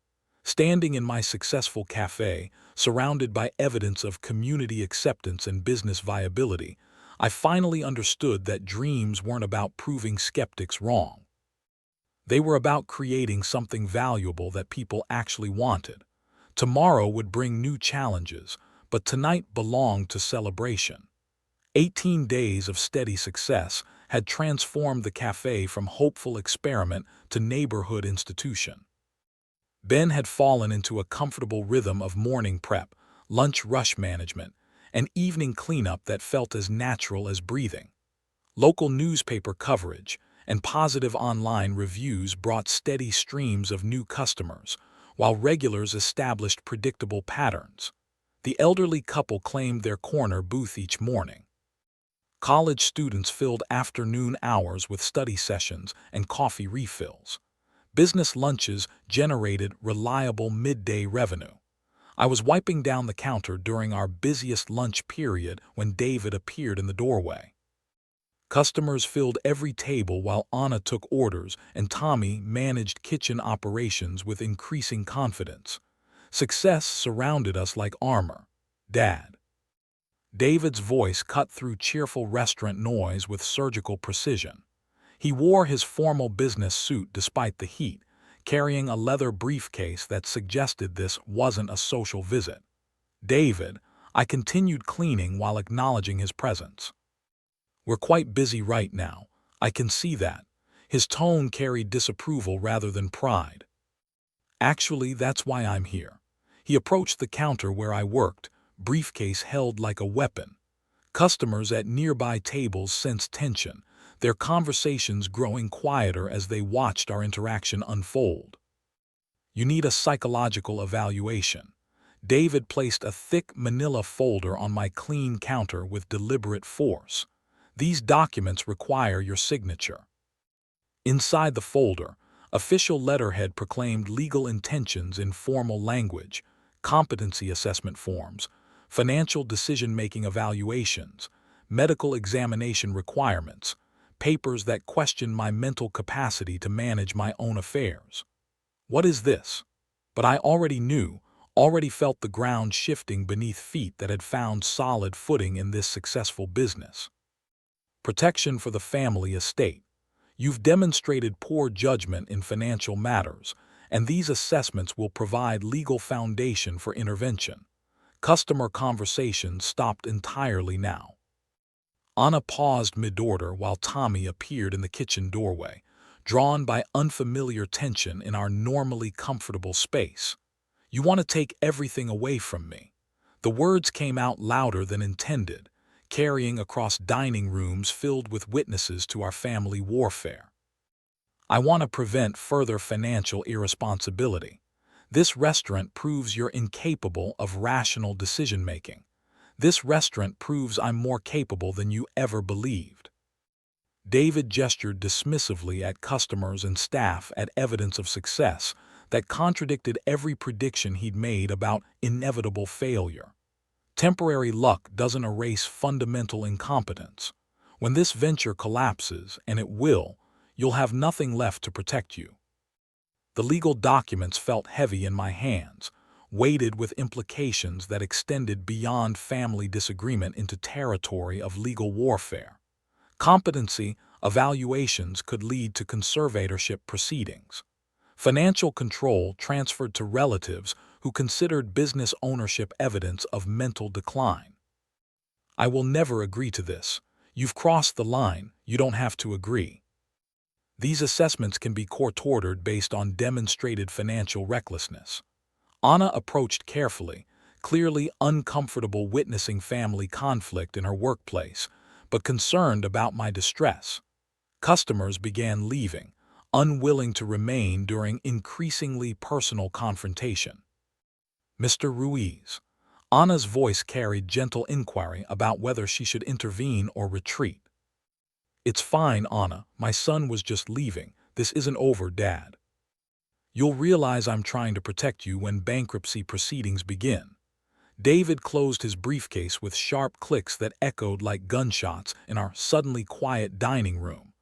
Standing in my successful cafe, surrounded by evidence of community acceptance and business viability, I finally understood that dreams weren't about proving skeptics wrong. They were about creating something valuable that people actually wanted. Tomorrow would bring new challenges, but tonight belonged to celebration. 18 days of steady success had transformed the cafe from hopeful experiment to neighborhood institution. Ben had fallen into a comfortable rhythm of morning prep, lunch rush management, and evening cleanup that felt as natural as breathing. Local newspaper coverage and positive online reviews brought steady streams of new customers, while regulars established predictable patterns. The elderly couple claimed their corner booth each morning. College students filled afternoon hours with study sessions and coffee refills. Business lunches generated reliable midday revenue. I was wiping down the counter during our busiest lunch period when David appeared in the doorway. Customers filled every table while Anna took orders and Tommy managed kitchen operations with increasing confidence. Success surrounded us like armor. "Dad." David's voice cut through cheerful restaurant noise with surgical precision. He wore his formal business suit despite the heat, carrying a leather briefcase that suggested this wasn't a social visit. "David," I continued cleaning while acknowledging his presence. "We're quite busy right now. I can see that." His tone carried disapproval rather than pride. "Actually, that's why I'm here." He approached the counter where I worked, briefcase held like a weapon. Customers at nearby tables sensed tension, their conversations growing quieter as they watched our interaction unfold. "You need a psychological evaluation." David placed a thick manila folder on my clean counter with deliberate force. "These documents require your signature." Inside the folder, official letterhead proclaimed legal intentions in formal language, competency assessment forms, financial decision-making evaluations, medical examination requirements, papers that question my mental capacity to manage my own affairs. What is this? But I already knew, already felt the ground shifting beneath feet that had found solid footing in this successful business. Protection for the family estate. You've demonstrated poor judgment in financial matters, and these assessments will provide legal foundation for intervention. Customer conversations stopped entirely now. Anna paused mid-order while Tommy appeared in the kitchen doorway, drawn by unfamiliar tension in our normally comfortable space. "You want to take everything away from me." The words came out louder than intended, carrying across dining rooms filled with witnesses to our family warfare. "I want to prevent further financial irresponsibility. This restaurant proves you're incapable of rational decision-making. This restaurant proves I'm more capable than you ever believed." David gestured dismissively at customers and staff at evidence of success that contradicted every prediction he'd made about inevitable failure. Temporary luck doesn't erase fundamental incompetence. When this venture collapses, and it will, you'll have nothing left to protect you. The legal documents felt heavy in my hands, weighted with implications that extended beyond family disagreement into territory of legal warfare. Competency evaluations could lead to conservatorship proceedings. Financial control transferred to relatives who considered business ownership evidence of mental decline. I will never agree to this. You've crossed the line, you don't have to agree. These assessments can be court-ordered based on demonstrated financial recklessness. Anna approached carefully, clearly uncomfortable witnessing family conflict in her workplace, but concerned about my distress. Customers began leaving, unwilling to remain during increasingly personal confrontation. Mr. Ruiz. Anna's voice carried gentle inquiry about whether she should intervene or retreat. It's fine, Anna. My son was just leaving. This isn't over, Dad. You'll realize I'm trying to protect you when bankruptcy proceedings begin. David closed his briefcase with sharp clicks that echoed like gunshots in our suddenly quiet dining room.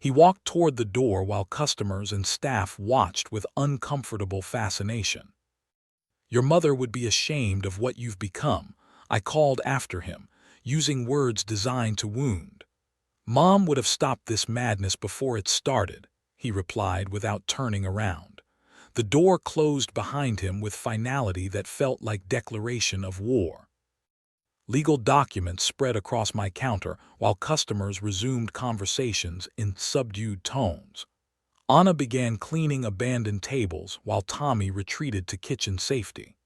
He walked toward the door while customers and staff watched with uncomfortable fascination. Your mother would be ashamed of what you've become, I called after him, using words designed to wound. Mom would have stopped this madness before it started, he replied without turning around. The door closed behind him with finality that felt like declaration of war. Legal documents spread across my counter while customers resumed conversations in subdued tones. Anna began cleaning abandoned tables while Tommy retreated to kitchen safety.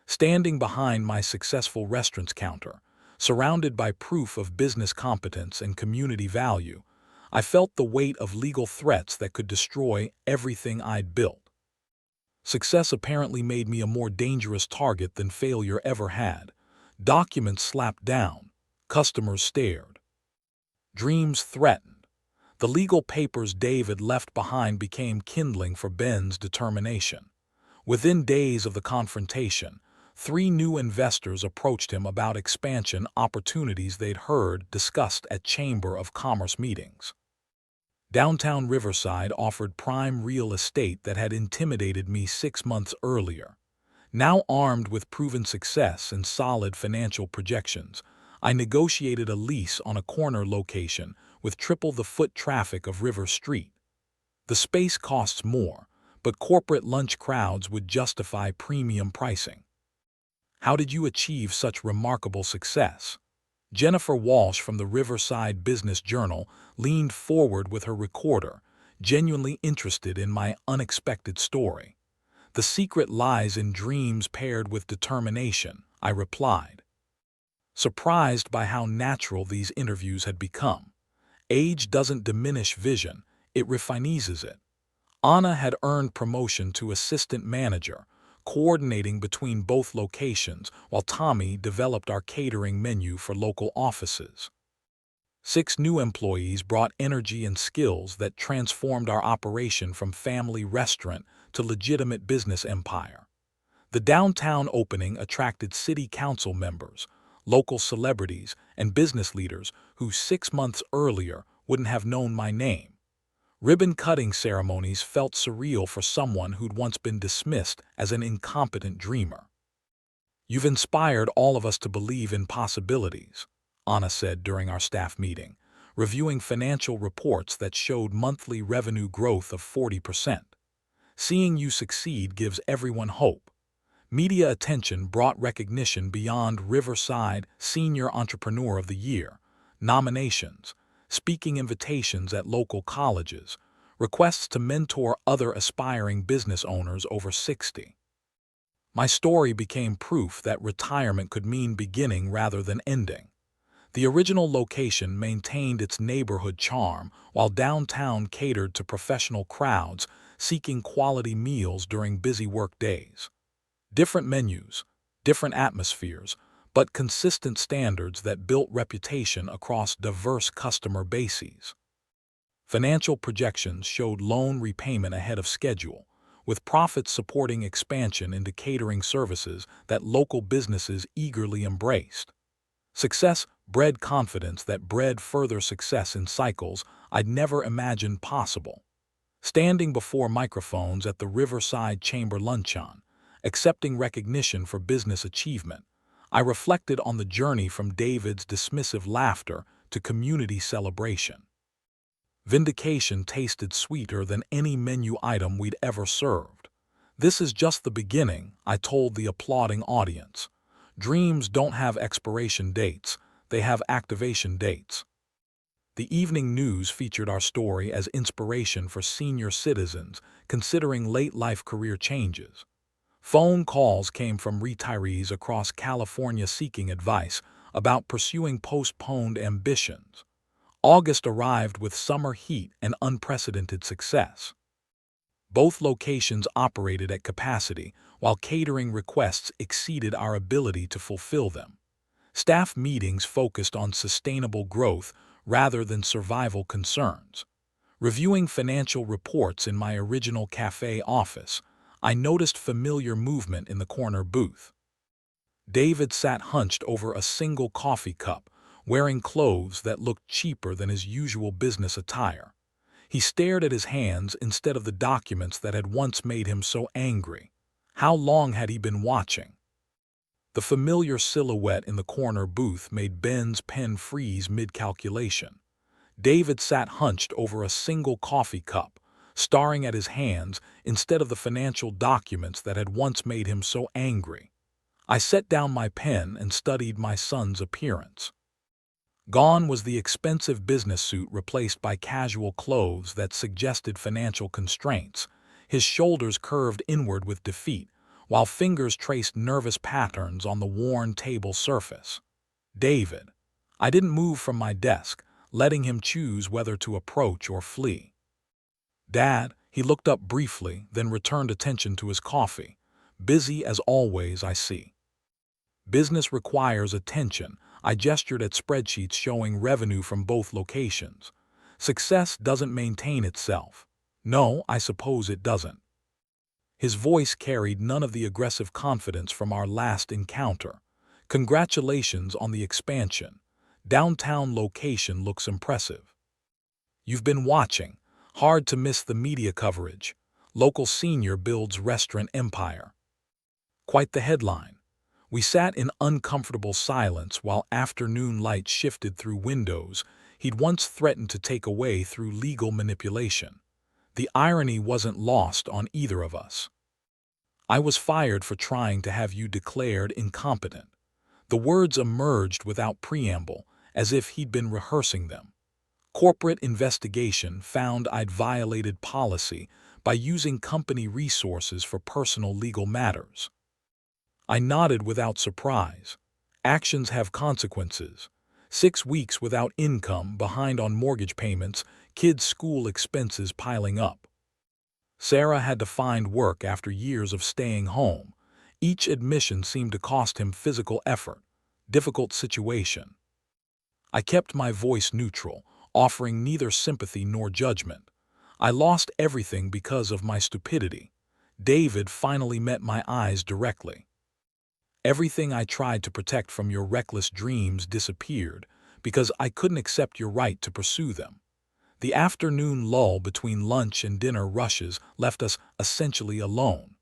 Standing behind my successful restaurant's counter, surrounded by proof of business competence and community value, I felt the weight of legal threats that could destroy everything I'd built. Success apparently made me a more dangerous target than failure ever had. Documents slapped down, customers stared. Dreams threatened. The legal papers David left behind became kindling for Ben's determination. Within days of the confrontation, 3 new investors approached him about expansion opportunities they'd heard discussed at Chamber of Commerce meetings. Downtown Riverside offered prime real estate that had intimidated me 6 months earlier. Now armed with proven success and solid financial projections, I negotiated a lease on a corner location with triple the foot traffic of River Street. The space costs more, but corporate lunch crowds would justify premium pricing. How did you achieve such remarkable success? Jennifer Walsh from the Riverside Business Journal leaned forward with her recorder, genuinely interested in my unexpected story. The secret lies in dreams paired with determination, I replied, surprised by how natural these interviews had become. Age doesn't diminish vision, it refinizes it. Anna had earned promotion to assistant manager, coordinating between both locations, while Tommy developed our catering menu for local offices. 6 new employees brought energy and skills that transformed our operation from family restaurant to legitimate business empire. The downtown opening attracted city council members, local celebrities, and business leaders who 6 months earlier wouldn't have known my name. Ribbon-cutting ceremonies felt surreal for someone who'd once been dismissed as an incompetent dreamer. You've inspired all of us to believe in possibilities, Anna said during our staff meeting, reviewing financial reports that showed monthly revenue growth of 40%. Seeing you succeed gives everyone hope. Media attention brought recognition beyond Riverside Senior Entrepreneur of the Year, nominations, speaking invitations at local colleges, requests to mentor other aspiring business owners over 60. My story became proof that retirement could mean beginning rather than ending. The original location maintained its neighborhood charm, while downtown catered to professional crowds seeking quality meals during busy work days. Different menus, different atmospheres, but consistent standards that built reputation across diverse customer bases. Financial projections showed loan repayment ahead of schedule, with profits supporting expansion into catering services that local businesses eagerly embraced. Success bred confidence that bred further success in cycles I'd never imagined possible. Standing before microphones at the Riverside Chamber Luncheon, accepting recognition for business achievement. I reflected on the journey from David's dismissive laughter to community celebration. Vindication tasted sweeter than any menu item we'd ever served. This is just the beginning, I told the applauding audience. Dreams don't have expiration dates, they have activation dates. The evening news featured our story as inspiration for senior citizens considering late-life career changes. Phone calls came from retirees across California seeking advice about pursuing postponed ambitions. August arrived with summer heat and unprecedented success. Both locations operated at capacity, while catering requests exceeded our ability to fulfill them. Staff meetings focused on sustainable growth rather than survival concerns. Reviewing financial reports in my original Café office, I noticed familiar movement in the corner booth. David sat hunched over a single coffee cup, wearing clothes that looked cheaper than his usual business attire. He stared at his hands instead of the documents that had once made him so angry. How long had he been watching? The familiar silhouette in the corner booth made Ben's pen freeze mid-calculation. David sat hunched over a single coffee cup, staring at his hands instead of the financial documents that had once made him so angry. I set down my pen and studied my son's appearance. Gone was the expensive business suit replaced by casual clothes that suggested financial constraints. His shoulders curved inward with defeat, while fingers traced nervous patterns on the worn table surface. David. I didn't move from my desk, letting him choose whether to approach or flee. Dad, he looked up briefly, then returned attention to his coffee. Busy as always, I see. Business requires attention. I gestured at spreadsheets showing revenue from both locations. Success doesn't maintain itself. No, I suppose it doesn't. His voice carried none of the aggressive confidence from our last encounter. Congratulations on the expansion. Downtown location looks impressive. You've been watching. Hard to miss the media coverage. Local senior builds restaurant empire. Quite the headline. We sat in uncomfortable silence while afternoon light shifted through windows he'd once threatened to take away through legal manipulation. The irony wasn't lost on either of us. I was fired for trying to have you declared incompetent. The words emerged without preamble, as if he'd been rehearsing them. Corporate investigation found I'd violated policy by using company resources for personal legal matters. I nodded without surprise. Actions have consequences. 6 weeks without income, behind on mortgage payments, kids' school expenses piling up. Sarah had to find work after years of staying home. Each admission seemed to cost him physical effort. Difficult situation. I kept my voice neutral, offering neither sympathy nor judgment. I lost everything because of my stupidity. David finally met my eyes directly. Everything I tried to protect from your reckless dreams disappeared because I couldn't accept your right to pursue them. The afternoon lull between lunch and dinner rushes left us essentially alone.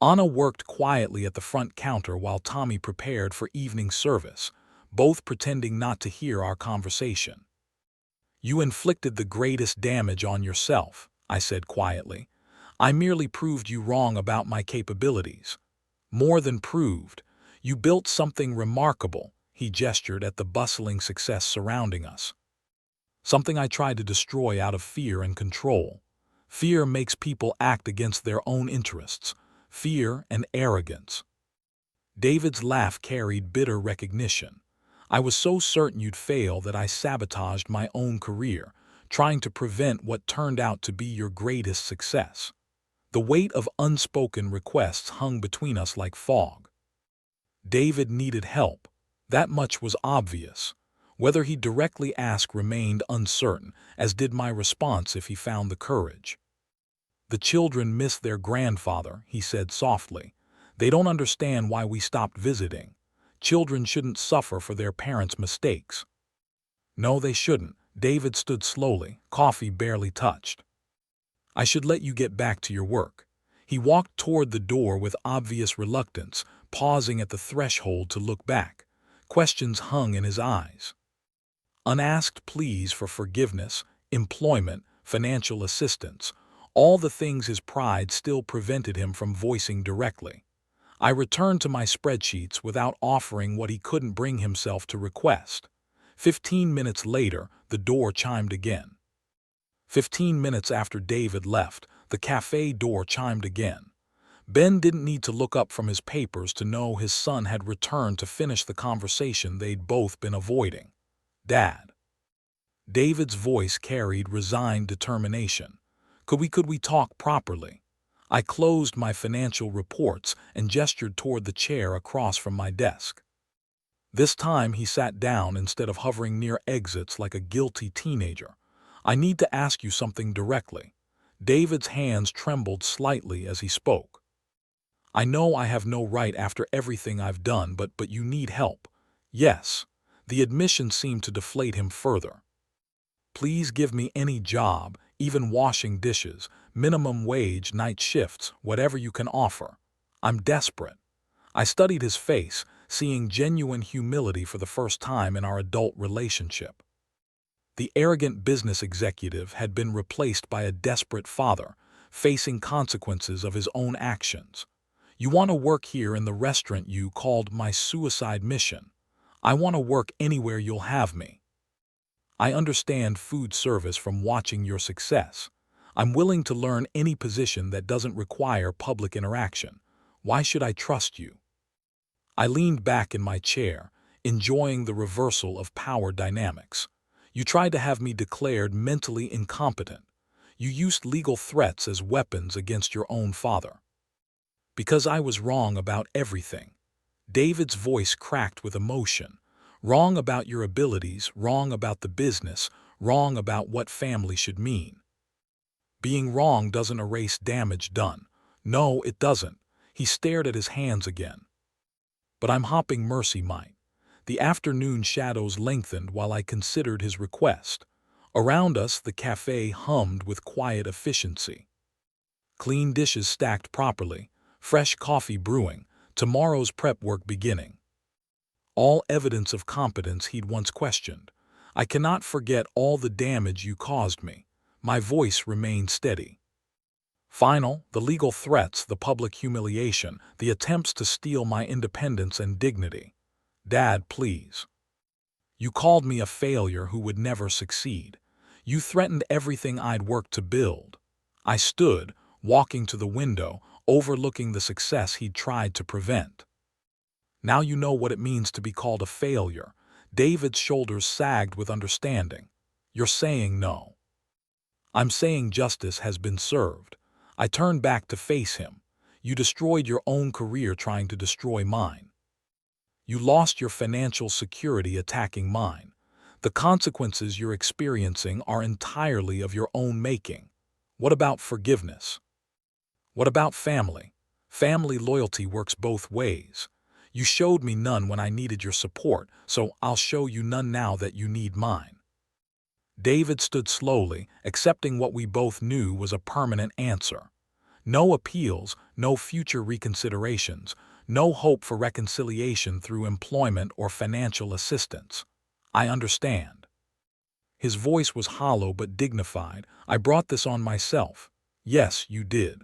Anna worked quietly at the front counter while Tommy prepared for evening service, both pretending not to hear our conversation. You inflicted the greatest damage on yourself, I said quietly. I merely proved you wrong about my capabilities. More than proved. You built something remarkable, he gestured at the bustling success surrounding us. Something I tried to destroy out of fear and control. Fear makes people act against their own interests. Fear and arrogance. David's laugh carried bitter recognition. I was so certain you'd fail that I sabotaged my own career, trying to prevent what turned out to be your greatest success. The weight of unspoken requests hung between us like fog. David needed help. That much was obvious. Whether he directly asked remained uncertain, as did my response if he found the courage. The children miss their grandfather, he said softly. They don't understand why we stopped visiting. Children shouldn't suffer for their parents' mistakes. No, they shouldn't. David stood slowly, coffee barely touched. I should let you get back to your work. He walked toward the door with obvious reluctance, pausing at the threshold to look back. Questions hung in his eyes. Unasked pleas for forgiveness, employment, financial assistance, all the things his pride still prevented him from voicing directly. I returned to my spreadsheets without offering what he couldn't bring himself to request. 15 minutes later, the door chimed again. 15 minutes after David left, the cafe door chimed again. Ben didn't need to look up from his papers to know his son had returned to finish the conversation they'd both been avoiding. "Dad." David's voice carried resigned determination. Could we talk properly?" I closed my financial reports and gestured toward the chair across from my desk. This time he sat down instead of hovering near exits like a guilty teenager. "I need to ask you something directly." David's hands trembled slightly as he spoke. "I know I have no right after everything I've done, but you need help." "Yes." The admission seemed to deflate him further. "Please give me any job, even washing dishes, minimum wage, night shifts, whatever you can offer. I'm desperate." I studied his face, seeing genuine humility for the first time in our adult relationship. The arrogant business executive had been replaced by a desperate father, facing consequences of his own actions. "You want to work here in the restaurant you called my suicide mission. I want to work anywhere you'll have me. I understand food service from watching your success. I'm willing to learn any position that doesn't require public interaction. Why should I trust you?" I leaned back in my chair, enjoying the reversal of power dynamics. "You tried to have me declared mentally incompetent. You used legal threats as weapons against your own father." "Because I was wrong about everything." David's voice cracked with emotion. "Wrong about your abilities, wrong about the business, wrong about what family should mean." "Being wrong doesn't erase damage done." "No, it doesn't." He stared at his hands again. "But I'm hoping mercy might." The afternoon shadows lengthened while I considered his request. Around us, the cafe hummed with quiet efficiency. Clean dishes stacked properly, fresh coffee brewing, tomorrow's prep work beginning. All evidence of competence he'd once questioned. "I cannot forget all the damage you caused me." My voice remained steady. "Final, the legal threats, the public humiliation, the attempts to steal my independence and dignity." "Dad, please." "You called me a failure who would never succeed. You threatened everything I'd worked to build." I stood, walking to the window, overlooking the success he'd tried to prevent. "Now you know what it means to be called a failure." David's shoulders sagged with understanding. "You're saying no." "I'm saying justice has been served." I turned back to face him. "You destroyed your own career trying to destroy mine. You lost your financial security attacking mine. The consequences you're experiencing are entirely of your own making. What about forgiveness? What about family? Family loyalty works both ways. You showed me none when I needed your support, so I'll show you none now that you need mine." David stood slowly, accepting what we both knew was a permanent answer. No appeals, no future reconsiderations, no hope for reconciliation through employment or financial assistance. "I understand." His voice was hollow but dignified. "I brought this on myself." "Yes, you did."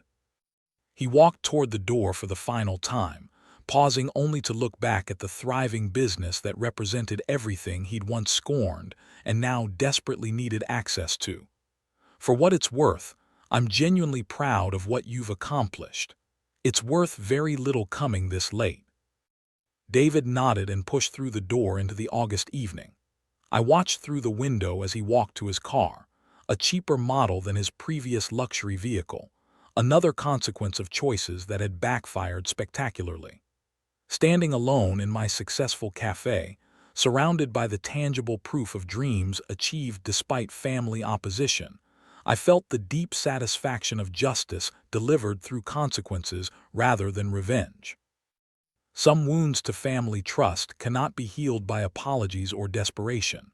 He walked toward the door for the final time, pausing only to look back at the thriving business that represented everything he'd once scorned and now desperately needed access to. "For what it's worth, I'm genuinely proud of what you've accomplished. It's worth very little coming this late." David nodded and pushed through the door into the August evening. I watched through the window as he walked to his car, a cheaper model than his previous luxury vehicle, another consequence of choices that had backfired spectacularly. Standing alone in my successful cafe, surrounded by the tangible proof of dreams achieved despite family opposition, I felt the deep satisfaction of justice delivered through consequences rather than revenge. Some wounds to family trust cannot be healed by apologies or desperation.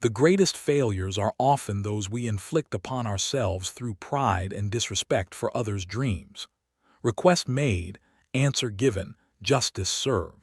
The greatest failures are often those we inflict upon ourselves through pride and disrespect for others' dreams. Request made, answer given, justice served.